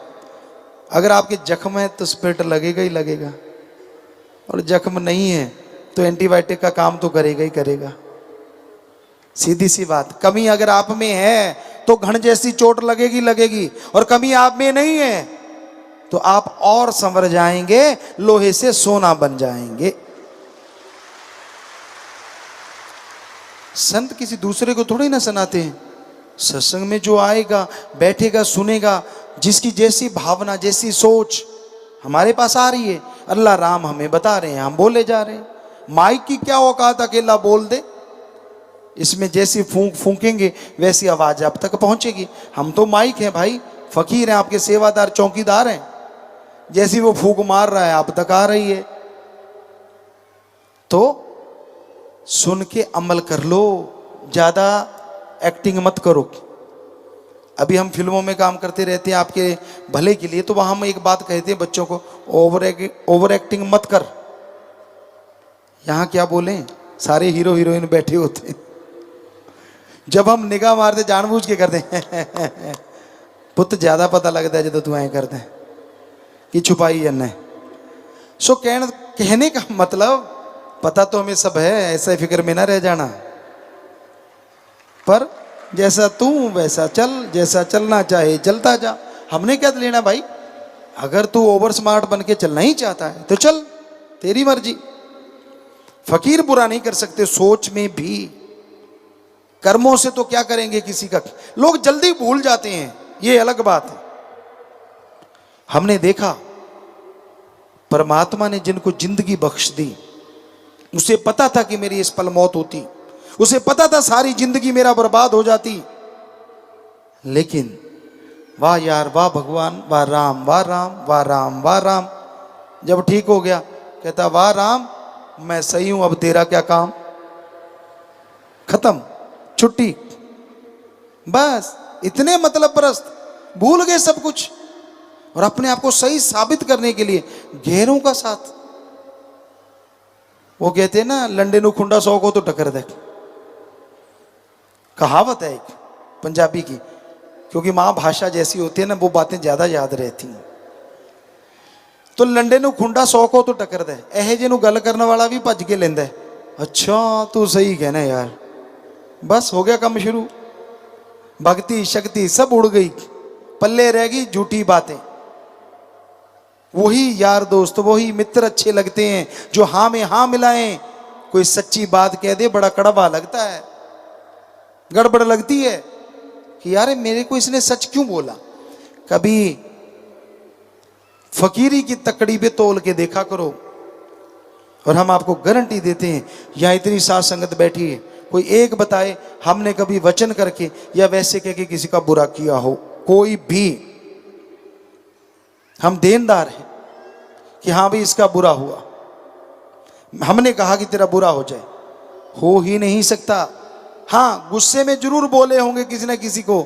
अगर आपके जख्म है तो स्पिरिट लगेगा ही लगेगा, और जख्म नहीं है तो एंटीबायोटिक का काम तो करेगा ही करेगा। सीधी सी बात। कमी अगर आप में है तो घण जैसी चोट लगेगी लगेगी, और कमी आप में नहीं है तो आप और संवर जाएंगे, लोहे से सोना बन जाएंगे। संत किसी दूसरे को थोड़ी ना सुनाते हैं। सत्संग में जो आएगा, बैठेगा, सुनेगा, जिसकी जैसी भावना, जैसी सोच हमारे पास आ रही है, अल्लाह राम हमें बता रहे हैं, हम बोले जा रहे हैं। माइक की क्या औकात अकेला बोल दे? इसमें जैसी फूंक फूंकेंगे वैसी आवाज आप तक पहुंचेगी। हम तो माइक हैं भाई, फकीर हैं, आपके सेवादार, चौकीदार हैं। जैसी वो फूंक मार रहा है आप तक आ रही है। तो सुन के अमल कर लो, ज्यादा एक्टिंग मत करो। अभी हम फिल्मों में काम करते रहते हैं आपके भले के लिए, तो वहां हम एक बात कहते हैं बच्चों को, ओवर एक्टिंग मत कर। यहां क्या बोलें, सारे हीरो हीरोइन बैठे होते हैं, जब हम निगाह मारते जानबूझ के करते हैं पुत ज्यादा पता लगता है जो तू ऐ करते हैं कि छुपाई जन्ना है। सो कहने का मतलब, पता तो हमें सब है, ऐसा फिक्र में ना रह जाना, पर जैसा तू वैसा चल, जैसा चलना चाहे चलता जा। हमने क्या लेना भाई? अगर तू ओवर स्मार्ट बन के चलना ही चाहता है तो चल, तेरी मर्जी। फकीर बुरा नहीं कर सकते सोच में भी, कर्मों से तो क्या करेंगे किसी का। लोग जल्दी भूल जाते हैं, ये अलग बात है। हमने देखा परमात्मा ने जिनको जिंदगी बख्श दी, उसे पता था कि मेरी इस पल मौत होती, उसे पता था सारी जिंदगी मेरा बर्बाद हो जाती, लेकिन वाह यार, वाह भगवान, वाह राम, वाह राम, वाह राम, वाह राम। जब ठीक हो गया कहता वाह राम, मैं सही हूं, अब तेरा क्या काम। खत्म, छुट्टी। बस इतने मतलब परस्त, भूल गए सब कुछ, और अपने आप को सही साबित करने के लिए गैरों का साथ। वो कहते हैं ना, लंडे नु खुंडा 100 को तो टक्कर दे। कहावत है एक पंजाबी की, क्योंकि मां भाषा जैसी होती है ना, वो बातें ज्यादा याद रहती हैं। तो लंडे नु खुंडा 100 को तो टक्कर दे, एहे जे नु गल करने वाला भी भज के लेंदा है। अच्छा तू सही कहना यार, बस हो गया काम शुरू। भक्ति शक्ति सब उड़ गई, पल्ले रह गई झूठी बातें। वही यार दोस्त, वही मित्र अच्छे लगते हैं जो हाँ में हाँ मिलाएं। कोई सच्ची बात कह दे बड़ा कड़वा लगता है, गड़बड़ लगती है कि यार मेरे को इसने सच क्यों बोला। कभी फकीरी की तकड़ी पे तोल के देखा करो। और हम आपको गारंटी देते हैं, यहाँ इतनी साथ संगत बैठी है, कोई एक बताए हमने कभी वचन करके या वैसे कह के किसी का बुरा किया हो, कोई भी। हम देनदार हैं कि हाँ भाई इसका बुरा हुआ, हमने कहा कि तेरा बुरा हो जाए, हो ही नहीं सकता। हाँ, गुस्से में जरूर बोले होंगे किसी न किसी को,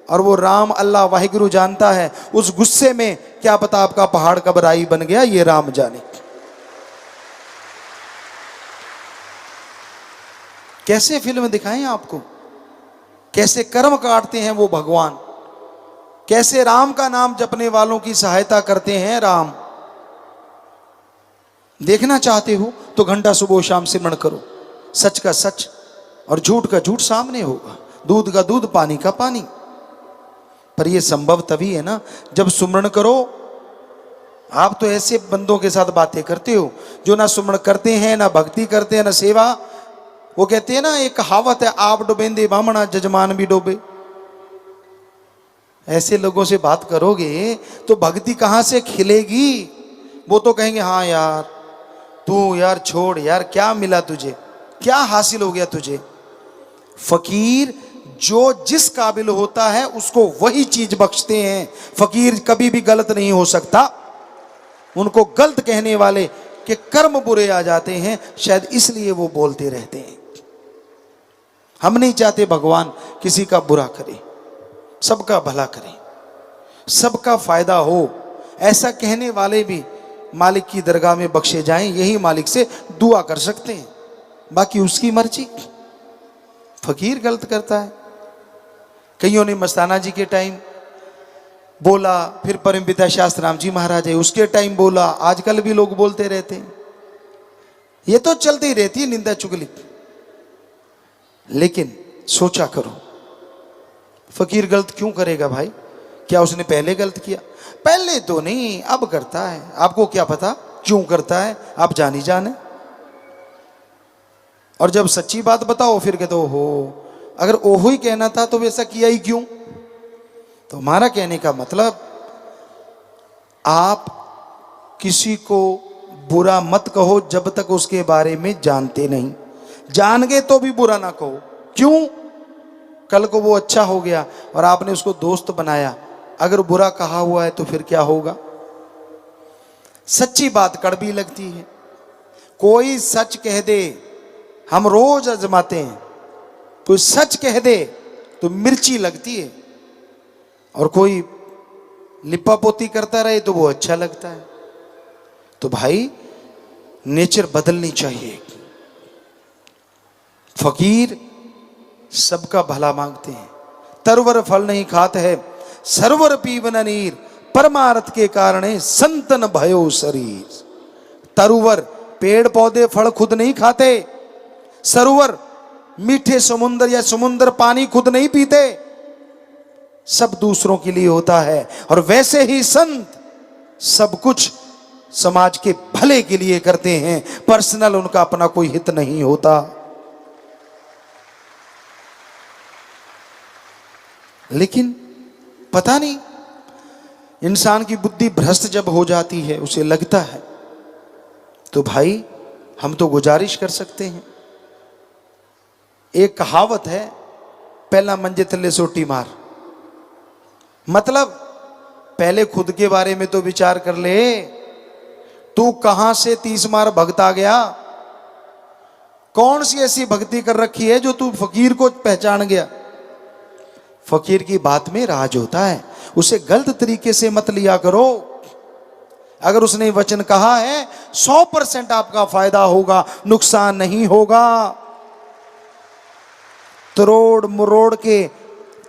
और वो राम अल्लाह वाहिगुरु जानता है उस गुस्से में क्या पता आपका पहाड़ कब राई बन गया, ये राम जाने। कैसे फिल्म दिखाएं आपको, कैसे कर्म काटते हैं वो भगवान, कैसे राम का नाम जपने वालों की सहायता करते हैं राम। देखना चाहते हो तो घंटा सुबह शाम सिमरण करो, सच का सच और झूठ का झूठ सामने होगा, दूध का दूध पानी का पानी। पर यह संभव तभी है ना जब सुमरण करो। आप तो ऐसे बंदों के साथ बातें करते हो जो ना सुमरण करते हैं, ना भक्ति करते हैं, ना सेवा। वो कहते हैं ना, एक कहावत है, आप डुबेंदे बामणा जजमान भी डूबे। ऐसे लोगों से बात करोगे तो भक्ति कहां से खिलेगी। वो तो कहेंगे हाँ यार, तू यार छोड़ यार, क्या मिला तुझे, क्या हासिल हो गया तुझे। फकीर जो जिस काबिल होता है उसको वही चीज बख्शते हैं। फकीर कभी भी गलत नहीं हो सकता। उनको गलत कहने वाले के कर्म बुरे आ जाते हैं, शायद इसलिए वो बोलते रहते हैं। हम नहीं चाहते भगवान किसी का बुरा करे, सबका भला करे, सबका फायदा हो। ऐसा कहने वाले भी मालिक की दरगाह में बख्शे जाएं, यही मालिक से दुआ कर सकते हैं, बाकी उसकी मर्जी। फकीर गलत करता है। कईयों ने मस्ताना जी के टाइम बोला, फिर परमपिता शास्त्राम जी महाराज है उसके टाइम बोला, आजकल भी लोग बोलते रहते हैं। ये तो चलती रहती है निंदा चुगली। लेकिन सोचा करो, फकीर गलत क्यों करेगा भाई? क्या उसने पहले गलत किया? पहले तो नहीं, अब करता है। आपको क्या पता क्यों करता है, आप जान ही जाने। और जब सच्ची बात बताओ फिर कहते हो अगर ओहो ही कहना था तो वैसा किया ही क्यों। तो हमारा कहने का मतलब, आप किसी को बुरा मत कहो जब तक उसके बारे में जानते नहीं। जान गए तो भी बुरा ना कहो। क्यों? कल को वो अच्छा हो गया और आपने उसको दोस्त बनाया, अगर बुरा कहा हुआ है तो फिर क्या होगा। सच्ची बात कड़वी लगती है। कोई सच कह दे, हम रोज आजमाते हैं, कोई सच कह दे तो मिर्ची लगती है, और कोई लिपा पोती करता रहे तो वो अच्छा लगता है। तो भाई नेचर बदलनी चाहिए। फकीर सबका भला मांगते हैं, तरवर फल नहीं खाते है, सरवर पीवन नीर, परमार्थ के कारण संतन भयो शरीर। तरुवर पेड़ पौधे फल खुद नहीं खाते, सरोवर मीठे समुद्र या समुद्र पानी खुद नहीं पीते, सब दूसरों के लिए होता है। और वैसे ही संत सब कुछ समाज के भले के लिए करते हैं, पर्सनल उनका अपना कोई हित नहीं होता। लेकिन पता नहीं, इंसान की बुद्धि भ्रष्ट जब हो जाती है, उसे लगता है, तो भाई हम तो गुजारिश कर सकते हैं। एक कहावत है, पहला मंजे थल्ले सोटी मार। मतलब पहले खुद के बारे में तो विचार कर ले, तू कहां से 30 मार भक्त आ गया। कौन सी ऐसी भक्ति कर रखी है जो तू फकीर को पहचान गया। फकीर की बात में राज होता है, उसे गलत तरीके से मत लिया करो। अगर उसने वचन कहा है 100% आपका फायदा होगा, नुकसान नहीं होगा। तरोड़ मरोड़ के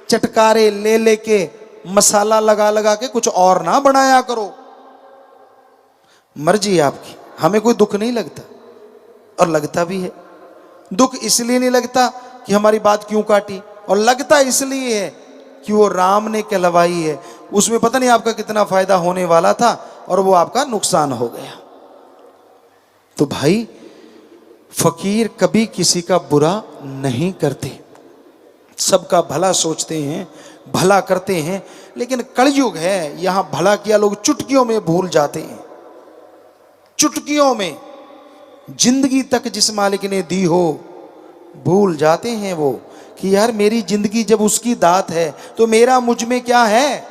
चटकारे ले लेके मसाला लगा लगा के कुछ और ना बनाया करो। मर्जी है आपकी, हमें कोई दुख नहीं लगता, और लगता भी है। दुख इसलिए नहीं लगता कि हमारी बात क्यों काटी, और लगता इसलिए है कि वो राम ने कहलवाई है, उसमें पता नहीं आपका कितना फायदा होने वाला था और वो आपका नुकसान हो गया। तो भाई फकीर कभी किसी का बुरा नहीं करते, सबका भला सोचते हैं, भला करते हैं, लेकिन कलयुग है, यहां भला किया लोग चुटकियों में भूल जाते हैं। चुटकियों में जिंदगी तक जिस मालिक ने दी हो भूल जाते हैं वो कि यार मेरी जिंदगी जब उसकी दात है तो मेरा मुझ में क्या है।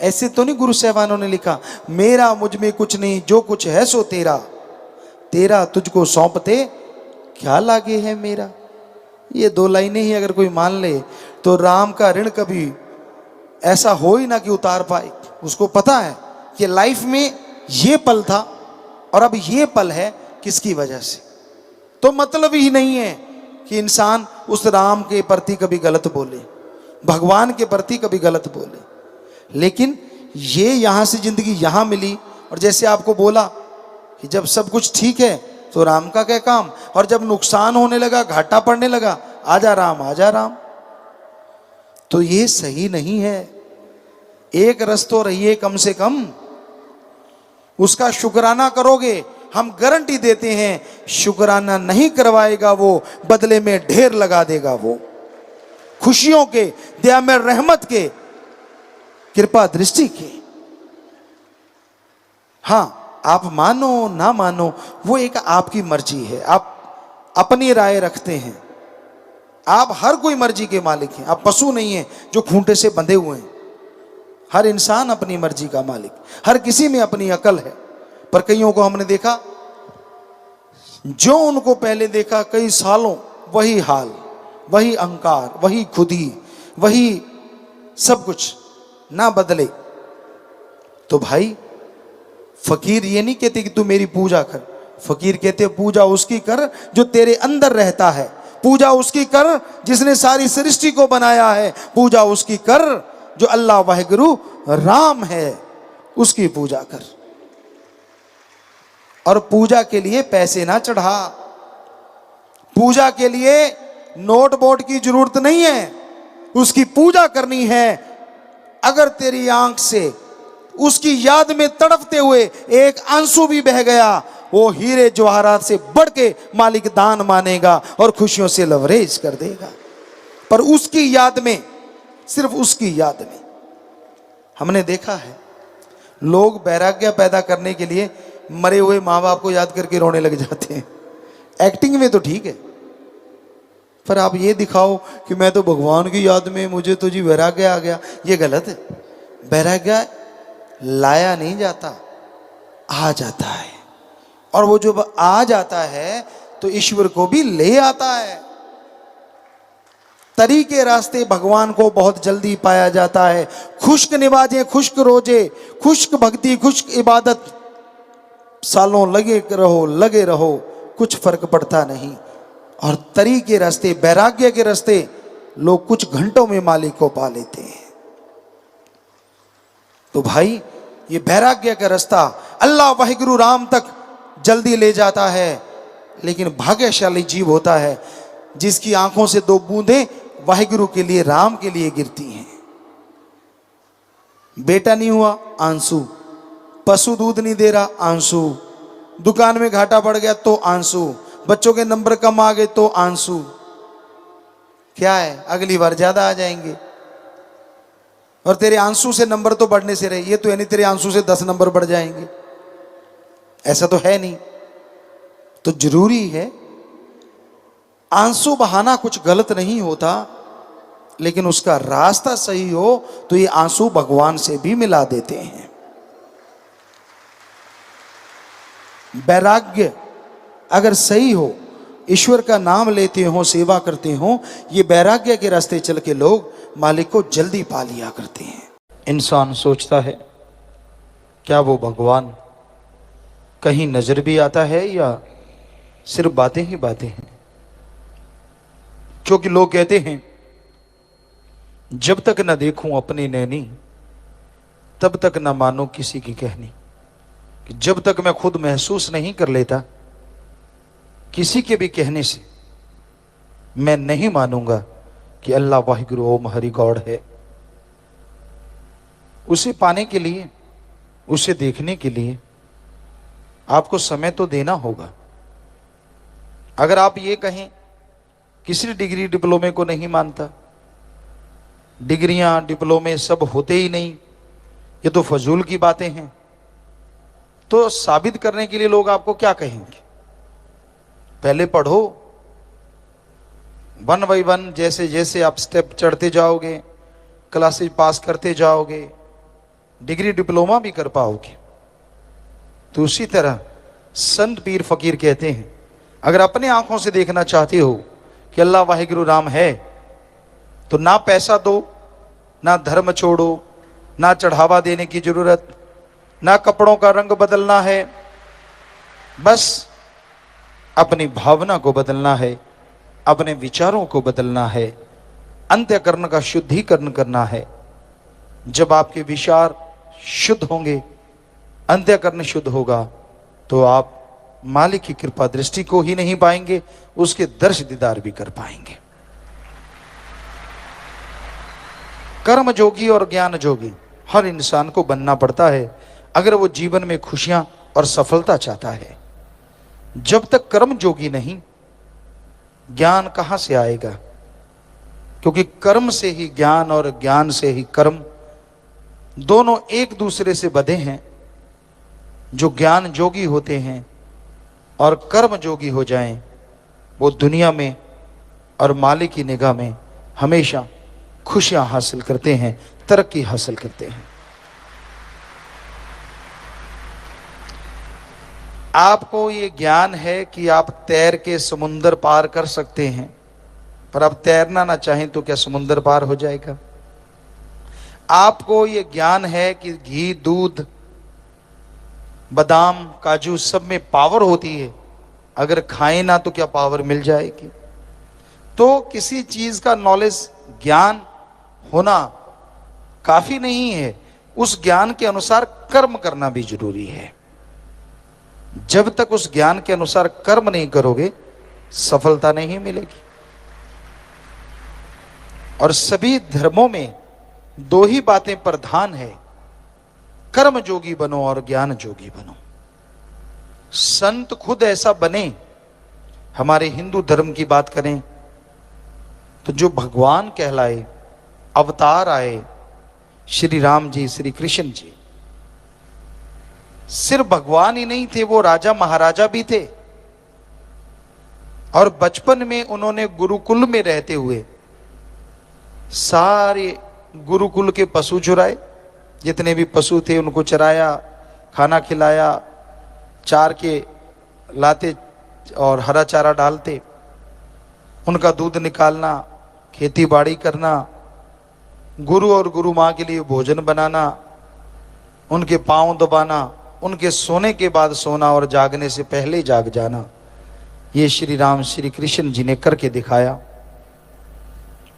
ऐसे तो नहीं गुरु साहबानों ने लिखा, मेरा मुझ में कुछ नहीं, जो कुछ है सो तेरा, तेरा तुझको सौंपते क्या लागे है मेरा। ये दो लाइनें ही अगर कोई मान ले तो राम का ऋण कभी ऐसा हो ही ना कि उतार पाए। उसको पता है कि लाइफ में ये पल था और अब ये पल है किसकी वजह से। तो मतलब ही नहीं है कि इंसान उस राम के प्रति कभी गलत बोले, भगवान के प्रति कभी गलत बोले। लेकिन ये यहां से जिंदगी यहां मिली, और जैसे आपको बोला कि जब सब कुछ ठीक है तो राम का क्या काम, और जब नुकसान होने लगा, घाटा पड़ने लगा, आजा राम आजा राम। तो ये सही नहीं है। एक रस तो रहिए कम से कम, उसका शुक्राना करोगे। हम गारंटी देते हैं शुक्राना नहीं करवाएगा वो, बदले में ढेर लगा देगा वो खुशियों के, दया में रहमत के, कृपा दृष्टि के। हां, आप मानो ना मानो वो एक आपकी मर्जी है, आप अपनी राय रखते हैं। आप हर कोई मर्जी के मालिक हैं, आप पशु नहीं हैं जो खूंटे से बंधे हुए हैं। हर इंसान अपनी मर्जी का मालिक, हर किसी में अपनी अकल है। पर कईयों को हमने देखा, जो उनको पहले देखा कई सालों वही हाल, वही अहंकार, वही खुदी, वही सब कुछ, ना बदले। तो भाई फकीर ये नहीं कहते कि तू मेरी पूजा कर, फकीर कहते पूजा उसकी कर जो तेरे अंदर रहता है, पूजा उसकी कर जिसने सारी सृष्टि को बनाया है, पूजा उसकी कर जो अल्लाह वाहिगुरु राम है, उसकी पूजा कर। और पूजा के लिए पैसे ना चढ़ा, पूजा के लिए नोट बोट की जरूरत नहीं है, उसकी पूजा करनी है। अगर तेरी आंख से उसकी याद में तड़पते हुए एक आंसू भी बह गया, वो हीरे जवाहरात से बढ़ के मालिक दान मानेगा और खुशियों से लवरेज कर देगा। पर उसकी याद में, सिर्फ उसकी याद में। हमने देखा है लोग वैराग्य पैदा करने के लिए मरे हुए माँ बाप को याद करके रोने लग जाते हैं। एक्टिंग में तो ठीक है, पर आप ये दिखाओ कि मैं तो भगवान की याद में, मुझे तो जी वैराग्य आ गया, ये गलत है। वैराग्य लाया नहीं जाता, आ जाता है। और वो जो आ जाता है तो ईश्वर को भी ले आता है। तरीके रास्ते भगवान को बहुत जल्दी पाया जाता है। खुश्क निवाजे, खुश्क रोजे, खुश्क भक्ति, खुश्क इबादत, सालों लगे रहो, कुछ फर्क पड़ता नहीं। और तरीके रास्ते, वैराग्य के रास्ते लोग कुछ घंटों में मालिक को पा लेते हैं। तो भाई ये वैराग्य का रास्ता अल्लाह वाहिगुरु राम तक जल्दी ले जाता है। लेकिन भाग्यशाली जीव होता है जिसकी आंखों से दो बूंदें वाहिगुरु के लिए, राम के लिए गिरती हैं। बेटा नहीं हुआ, आंसू, पशु दूध नहीं दे रहा, आंसू, दुकान में घाटा पड़ गया तो आंसू, बच्चों के नंबर कम आ गए तो आंसू। क्या है, अगली बार ज्यादा आ जाएंगे। और तेरे आंसू से नंबर तो बढ़ने से रहे, ये तो यानी तेरे आंसू से 10 नंबर बढ़ जाएंगे, ऐसा तो है नहीं। तो जरूरी है, आंसू बहाना कुछ गलत नहीं होता, लेकिन उसका रास्ता सही हो तो ये आंसू भगवान से भी मिला देते हैं। वैराग्य अगर सही हो, ईश्वर का नाम लेते हो, सेवा करते हो, ये वैराग्य के रास्ते चल के लोग मालिक को जल्दी पा लिया करते हैं। इंसान सोचता है क्या वो भगवान कहीं नजर भी आता है या सिर्फ बातें ही बातें हैं। क्योंकि लोग कहते हैं जब तक न देखूं अपनी नैनी तब तक न मानो किसी की कहनी। कि जब तक मैं खुद महसूस नहीं कर लेता किसी के भी कहने से, मैं नहीं मानूंगा कि अल्लाह वाहिगुरु ओम हरि गॉड है। उसे पाने के लिए, उसे देखने के लिए आपको समय तो देना होगा। अगर आप ये कहें किसी डिग्री डिप्लोमे को नहीं मानता, डिग्रियां डिप्लोमे सब होते ही नहीं, ये तो फजूल की बातें हैं। तो साबित करने के लिए लोग आपको क्या कहेंगे? पहले पढ़ो, 1 बाय 1 जैसे जैसे आप स्टेप चढ़ते जाओगे, क्लासेस पास करते जाओगे, डिग्री डिप्लोमा भी कर पाओगे। तो उसी तरह संत पीर फकीर कहते हैं, अगर अपने आंखों से देखना चाहते हो कि अल्लाह वाहिगुरु राम है, तो ना पैसा दो, ना धर्म छोड़ो, ना चढ़ावा देने की जरूरत, ना कपड़ों का रंग बदलना है, बस अपनी भावना को बदलना है, अपने विचारों को बदलना है, अंतःकरण का शुद्धिकरण करना है। जब आपके विचार शुद्ध होंगे, अंतःकरण शुद्ध होगा, तो आप मालिक की कृपा दृष्टि को ही नहीं पाएंगे, उसके दर्श दीदार भी कर पाएंगे। कर्म जोगी और ज्ञान जोगी हर इंसान को बनना पड़ता है अगर वो जीवन में खुशियां और सफलता चाहता है। जब तक कर्म जोगी नहीं, ज्ञान कहां से आएगा? क्योंकि कर्म से ही ज्ञान और ज्ञान से ही कर्म, दोनों एक दूसरे से बंधे हैं। जो ज्ञान जोगी होते हैं और कर्म जोगी हो जाएं, वो दुनिया में और मालिक की निगाह में हमेशा खुशियां हासिल करते हैं, तरक्की हासिल करते हैं। आपको ये ज्ञान है कि आप तैर के समुंदर पार कर सकते हैं, पर आप तैरना ना चाहें तो क्या समुंदर पार हो जाएगा? आपको ये ज्ञान है कि घी, दूध, बादाम, काजू सब में पावर होती है, अगर खाएं ना तो क्या पावर मिल जाएगी? तो किसी चीज का नॉलेज, ज्ञान होना काफी नहीं है, उस ज्ञान के अनुसार कर्म करना भी जरूरी है। जब तक उस ज्ञान के अनुसार कर्म नहीं करोगे, सफलता नहीं मिलेगी। और सभी धर्मों में दो ही बातें प्रधान है, कर्म जोगी बनो और ज्ञान जोगी बनो। संत खुद ऐसा बने। हमारे हिंदू धर्म की बात करें तो जो भगवान कहलाए, अवतार आए, श्री राम जी, श्री कृष्ण जी, सिर्फ भगवान ही नहीं थे, वो राजा महाराजा भी थे। और बचपन में उन्होंने गुरुकुल में रहते हुए सारे गुरुकुल के पशु चुराए, जितने भी पशु थे उनको चराया, खाना खिलाया, चार के लाते और हरा चारा डालते, उनका दूध निकालना, खेती बाड़ी करना, गुरु और गुरु माँ के लिए भोजन बनाना, उनके पांव दबाना, उनके सोने के बाद सोना और जागने से पहले जाग जाना, ये श्री राम श्री कृष्ण जी ने करके दिखाया।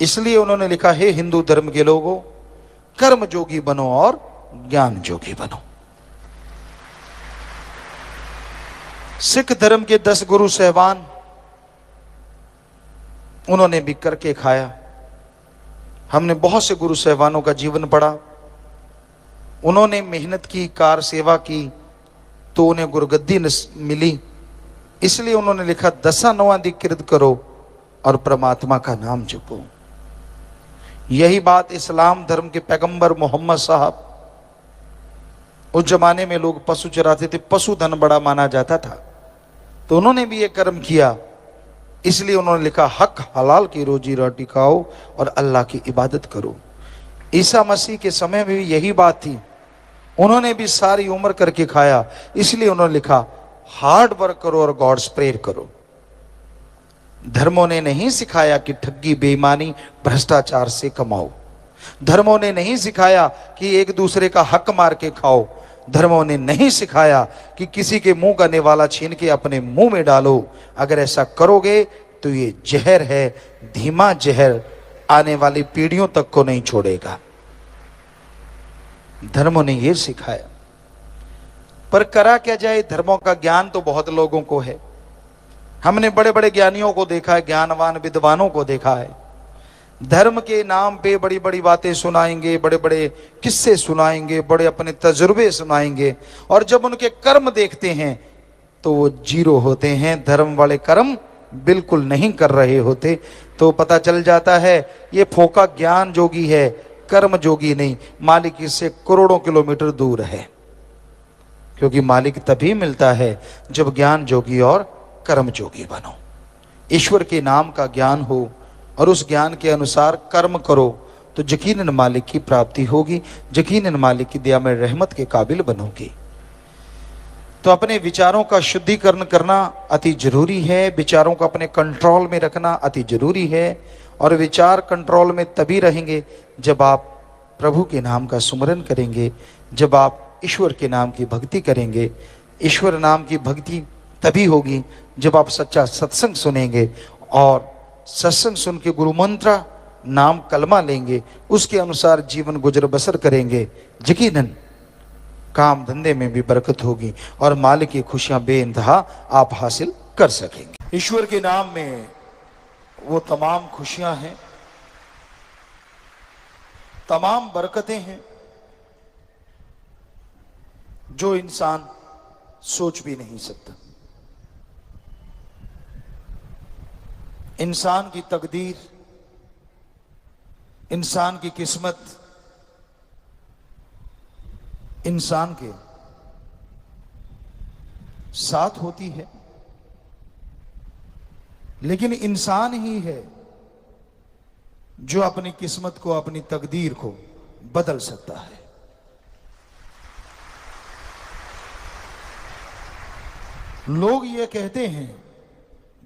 इसलिए उन्होंने लिखा, हे हिंदू धर्म के लोगों, कर्म जोगी बनो और ज्ञान जोगी बनो। सिख धर्म के 10 गुरु साहिबान, उन्होंने भी करके खाया। हमने बहुत से गुरु साहिबानों का जीवन पढ़ा, उन्होंने मेहनत की, कार सेवा की, तो उन्हें गुरगद्दी मिली। इसलिए उन्होंने लिखा, 10 नवादि कृत करो और परमात्मा का नाम जपो। यही बात इस्लाम धर्म के पैगंबर मोहम्मद साहब, उस जमाने में लोग पशु चराते थे, पशुधन बड़ा माना जाता था, तो उन्होंने भी ये कर्म किया। इसलिए उन्होंने लिखा, हक हलाल की रोजी रोटी खाओ और अल्लाह की इबादत करो। ईसा मसीह के समय में भी यही बात थी, उन्होंने भी सारी उम्र करके खाया। इसलिए उन्होंने लिखा, हार्ड वर्क करो और गॉड्स प्रेयर करो। धर्मों ने नहीं सिखाया कि ठगी, बेईमानी, भ्रष्टाचार से कमाओ। धर्मों ने नहीं सिखाया कि एक दूसरे का हक मार के खाओ। धर्मों ने नहीं सिखाया कि किसी के मुंह का निवाला छीन के अपने मुंह में डालो। अगर ऐसा करोगे तो ये जहर है, धीमा जहर, आने वाली पीढ़ियों तक को नहीं छोड़ेगा। धर्मों ने ये सिखाया। पर करा क्या जाए, धर्मों का ज्ञान तो बहुत लोगों को है। हमने बड़े बड़े ज्ञानियों को देखा है, ज्ञानवान विद्वानों को देखा है, धर्म के नाम पे बड़ी बड़ी बातें सुनाएंगे, बड़े बड़े किस्से सुनाएंगे, बड़े अपने तजुर्बे सुनाएंगे, और जब उनके कर्म देखते हैं तो वो जीरो होते हैं। धर्म वाले कर्म बिल्कुल नहीं कर रहे होते तो पता चल जाता है ये फोका ज्ञान जोगी है, कर्म जोगी नहीं। मालिक इससे करोड़ों किलोमीटर दूर है, क्योंकि मालिक तभी मिलता है जब ज्ञान जोगी और कर्म जोगी बनो। ईश्वर के नाम का ज्ञान हो और उस ज्ञान के अनुसार कर्म करो तो यकीनन मालिक की प्राप्ति होगी, यकीनन मालिक की दया में रहमत के काबिल बनोगे। तो अपने विचारों का शुद्धिकरण करना अति जरूरी है, विचारों को अपने कंट्रोल में रखना अति जरूरी है। और विचार कंट्रोल में तभी रहेंगे जब आप प्रभु के नाम का सुमरन करेंगे, जब आप ईश्वर के नाम की भक्ति करेंगे। ईश्वर नाम की भक्ति तभी होगी जब आप सच्चा सत्संग सुनेंगे और सत्संग सुन के गुरु मंत्र नाम कलमा लेंगे, उसके अनुसार जीवन गुजर बसर करेंगे। यकीनन काम धंधे में भी बरकत होगी और मालिक की खुशियां बेइंतहा आप हासिल कर सकेंगे। ईश्वर के नाम में वो तमाम खुशियां हैं, तमाम बरकतें हैं जो इंसान सोच भी नहीं सकता। इंसान की तकदीर, इंसान की किस्मत, इंसान के साथ होती है, लेकिन इंसान ही है जो अपनी किस्मत को, अपनी तकदीर को बदल सकता है। लोग ये कहते हैं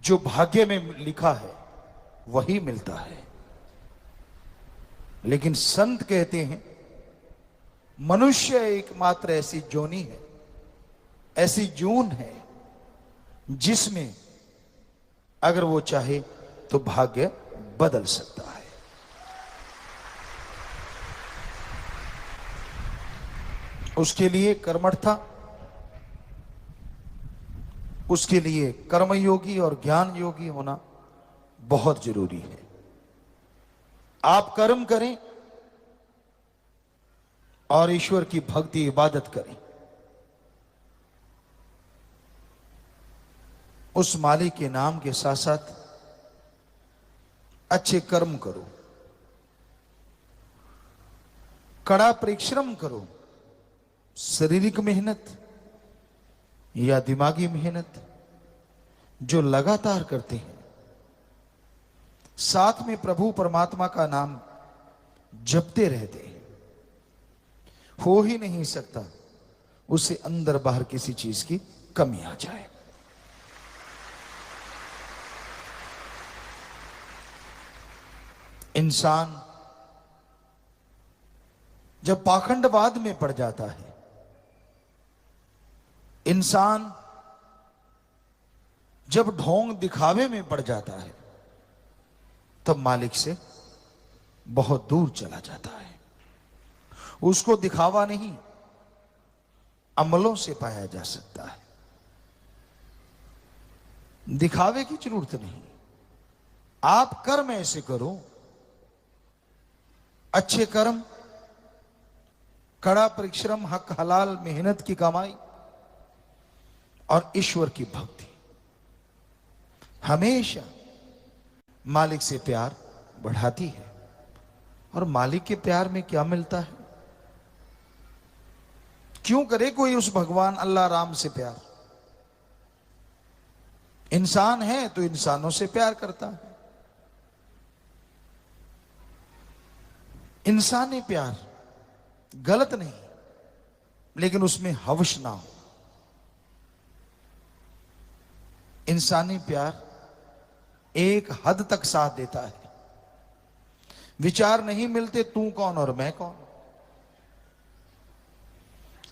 जो भाग्य में लिखा है वही मिलता है, लेकिन संत कहते हैं मनुष्य एकमात्र ऐसी जोनी है, ऐसी जून है जिसमें अगर वो चाहे तो भाग्य बदल सकता है। उसके लिए कर्मठता, उसके लिए कर्मयोगी और ज्ञान योगी होना बहुत जरूरी है। आप कर्म करें और ईश्वर की भक्ति इबादत करें, उस मालिक के नाम के साथ साथ अच्छे कर्म करो, कड़ा परिश्रम करो, शारीरिक मेहनत या दिमागी मेहनत जो लगातार करते हैं, साथ में प्रभु परमात्मा का नाम जपते रहते हैं, हो ही नहीं सकता उसे अंदर बाहर किसी चीज की कमी आ जाए। इंसान जब पाखंडवाद में पड़ जाता है, इंसान जब ढोंग दिखावे में पड़ जाता है, तब मालिक से बहुत दूर चला जाता है। उसको दिखावा नहीं, अमलों से पाया जा सकता है। दिखावे की जरूरत नहीं, आप कर्म ऐसे करो, अच्छे कर्म, कड़ा परिश्रम, हक हलाल मेहनत की कमाई और ईश्वर की भक्ति, हमेशा मालिक से प्यार बढ़ाती है। और मालिक के प्यार में क्या मिलता है? क्यों करे कोई उस भगवान अल्लाह राम से प्यार? इंसान है तो इंसानों से प्यार करता है। इंसानी प्यार गलत नहीं, लेकिन उसमें हवस ना हो। इंसानी प्यार एक हद तक साथ देता है। विचार नहीं मिलते तू कौन और मैं कौन,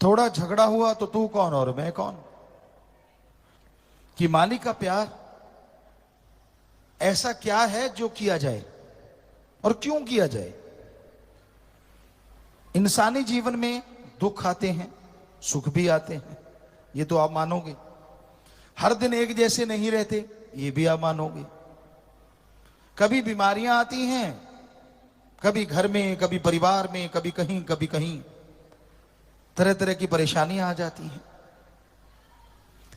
थोड़ा झगड़ा हुआ तो तू कौन और मैं कौन। कि मालिक का प्यार ऐसा क्या है जो किया जाए और क्यों किया जाए। इंसानी जीवन में दुख आते हैं, सुख भी आते हैं, ये तो आप मानोगे। हर दिन एक जैसे नहीं रहते, ये भी आप मानोगे। कभी बीमारियां आती हैं, कभी घर में, कभी परिवार में, कभी कहीं तरह तरह की परेशानियां आ जाती हैं।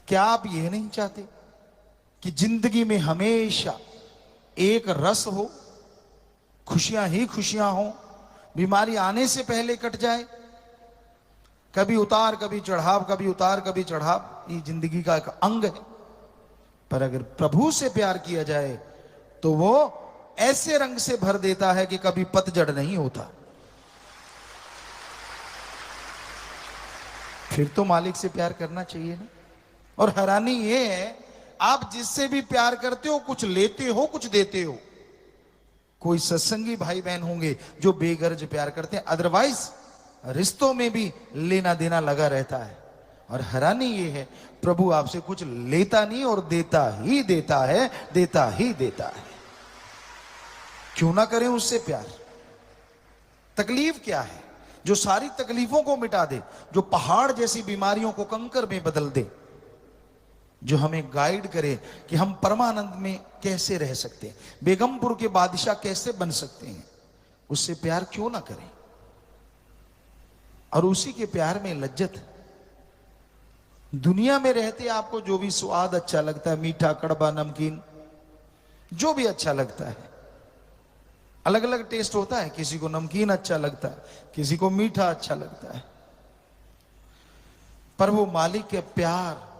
क्या आप ये नहीं चाहते कि जिंदगी में हमेशा एक रस हो, खुशियां ही खुशियां हो, बीमारी आने से पहले कट जाए। कभी उतार कभी चढ़ाव, कभी उतार कभी चढ़ाव, ये जिंदगी का एक अंग है। पर अगर प्रभु से प्यार किया जाए तो वो ऐसे रंग से भर देता है कि कभी पतझड़ नहीं होता। फिर तो मालिक से प्यार करना चाहिए ना। और हैरानी ये है, आप जिससे भी प्यार करते हो कुछ लेते हो कुछ देते हो। कोई सत्संगी भाई बहन होंगे जो बेगर्ज प्यार करते हैं, अदरवाइज रिश्तों में भी लेना देना लगा रहता है। और हैरानी ये है, प्रभु आपसे कुछ लेता नहीं और देता ही देता है, देता ही देता है। क्यों ना करें उससे प्यार। तकलीफ क्या है जो सारी तकलीफों को मिटा दे, जो पहाड़ जैसी बीमारियों को कंकर में बदल दे, जो हमें गाइड करे कि हम परमानंद में कैसे रह सकते हैं, बेगमपुर के बादशाह कैसे बन सकते हैं। उससे प्यार क्यों ना करें। और उसी के प्यार में लज्जत। दुनिया में रहते आपको जो भी स्वाद अच्छा लगता है, मीठा कड़वा नमकीन, जो भी अच्छा लगता है, अलग अलग टेस्ट होता है। किसी को नमकीन अच्छा लगता है, किसी को मीठा अच्छा लगता है। पर वो मालिक के प्यार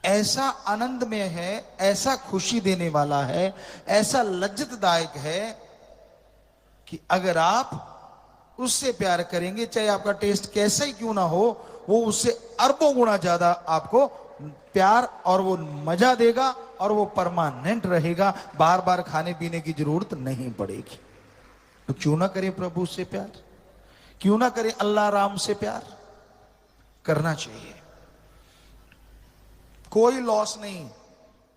ऐसा आनंदमय है, ऐसा खुशी देने वाला है, ऐसा लज्जतदायक है कि अगर आप उससे प्यार करेंगे, चाहे आपका टेस्ट कैसा ही क्यों ना हो, वो उससे अरबों गुना ज्यादा आपको प्यार और वो मजा देगा और वो परमानेंट रहेगा। बार बार खाने पीने की जरूरत नहीं पड़ेगी। तो क्यों ना करें प्रभु से प्यार, क्यों ना करें अल्लाह राम से प्यार। करना चाहिए। कोई लॉस नहीं,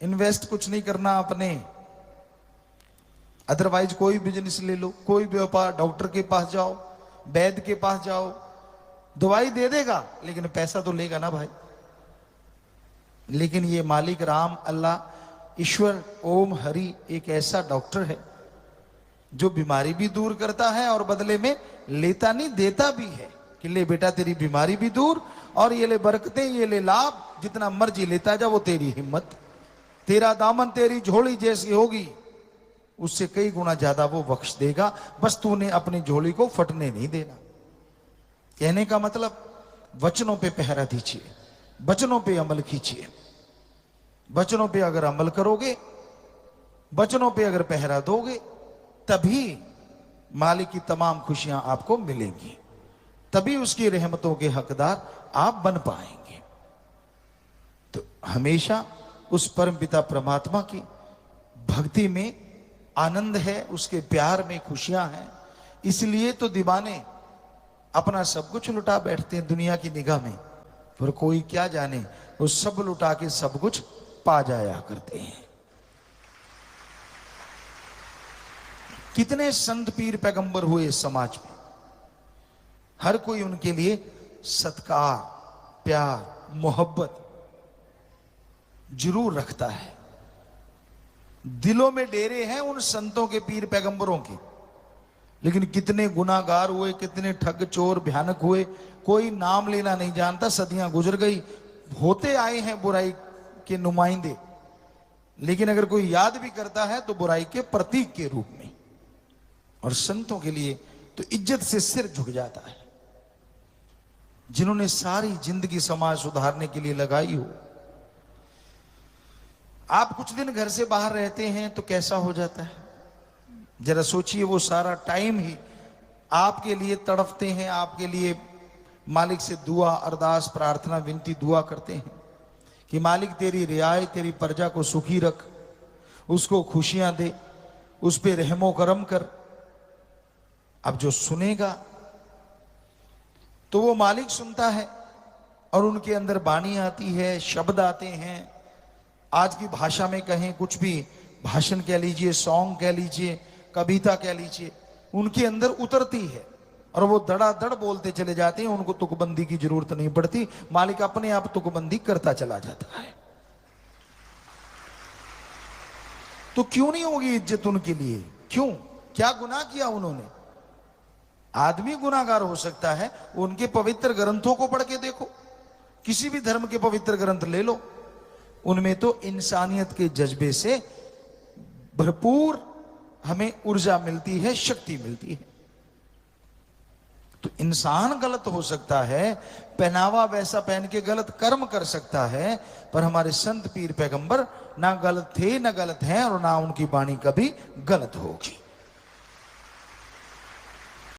इन्वेस्ट कुछ नहीं करना अपने। अदरवाइज कोई बिजनेस ले लो, कोई व्यापार, डॉक्टर के पास जाओ, वैद्य के पास जाओ, दवाई दे देगा लेकिन पैसा तो लेगा ना भाई। लेकिन ये मालिक राम अल्लाह ईश्वर ओम हरि एक ऐसा डॉक्टर है जो बीमारी भी दूर करता है और बदले में लेता नहीं देता भी है कि ले बेटा तेरी बीमारी भी दूर और ये ले बरकतें, ये ले लाभ, जितना मर्जी लेता जा, वो तेरी हिम्मत, तेरा दामन तेरी झोली जैसी होगी उससे कई गुना ज्यादा वो बख्श देगा। बस तूने अपनी झोली को फटने नहीं देना। कहने का मतलब वचनों पे पहरा दीजिए, वचनों पे अमल कीजिए। वचनों पे अगर अमल करोगे, वचनों पे अगर पहरा दोगे, तभी मालिक की तमाम खुशियां आपको मिलेंगी, तभी उसकी रहमतों के हकदार आप बन पाएंगे। तो हमेशा उस परमपिता परमात्मा की भक्ति में आनंद है, उसके प्यार में खुशियां हैं। इसलिए तो दीवाने अपना सब कुछ लुटा बैठते हैं दुनिया की निगाह में, पर कोई क्या जाने वो सब लुटा के सब कुछ पा जाया करते हैं। कितने संत पीर पैगंबर हुए इस समाज में, हर कोई उनके लिए सत्कार, प्यार, मोहब्बत जरूर रखता है। दिलों में डेरे हैं उन संतों के, पीर पैगंबरों के। लेकिन कितने गुनाहगार हुए, कितने ठग चोर भयानक हुए, कोई नाम लेना नहीं जानता। सदियां गुजर गई, होते आए हैं बुराई के नुमाइंदे, लेकिन अगर कोई याद भी करता है तो बुराई के प्रतीक के रूप में। और संतों के लिए तो इज्जत से सिर झुक जाता है, जिन्होंने सारी जिंदगी समाज सुधारने के लिए लगाई हो। आप कुछ दिन घर से बाहर रहते हैं तो कैसा हो जाता है, जरा सोचिए। वो सारा टाइम ही आपके लिए तड़पते हैं, आपके लिए मालिक से दुआ, अरदास, प्रार्थना, विनती, दुआ करते हैं कि मालिक तेरी रियायत, तेरी प्रजा को सुखी रख, उसको खुशियां दे, उस पे रहमो करम कर। अब जो सुनेगा तो वो मालिक सुनता है और उनके अंदर बाणी आती है, शब्द आते हैं। आज की भाषा में कहें, कुछ भी भाषण कह लीजिए, सॉन्ग कह लीजिए, कविता कह लीजिए, उनके अंदर उतरती है और वो धड़ाधड़ बोलते चले जाते हैं। उनको तुकबंदी की जरूरत नहीं पड़ती, मालिक अपने आप तुकबंदी करता चला जाता है। तो क्यों नहीं होगी इज्जत उनके लिए? क्यों? क्या गुनाह किया उन्होंने? आदमी गुनाहगार हो सकता है, उनके पवित्र ग्रंथों को पढ़ के देखो, किसी भी धर्म के पवित्र ग्रंथ ले लो, उनमें तो इंसानियत के जज्बे से भरपूर हमें ऊर्जा मिलती है, शक्ति मिलती है। तो इंसान गलत हो सकता है, पहनावा वैसा पहन के गलत कर्म कर सकता है, पर हमारे संत पीर पैगंबर ना गलत थे, ना गलत हैं, और ना उनकी वाणी कभी गलत होगी।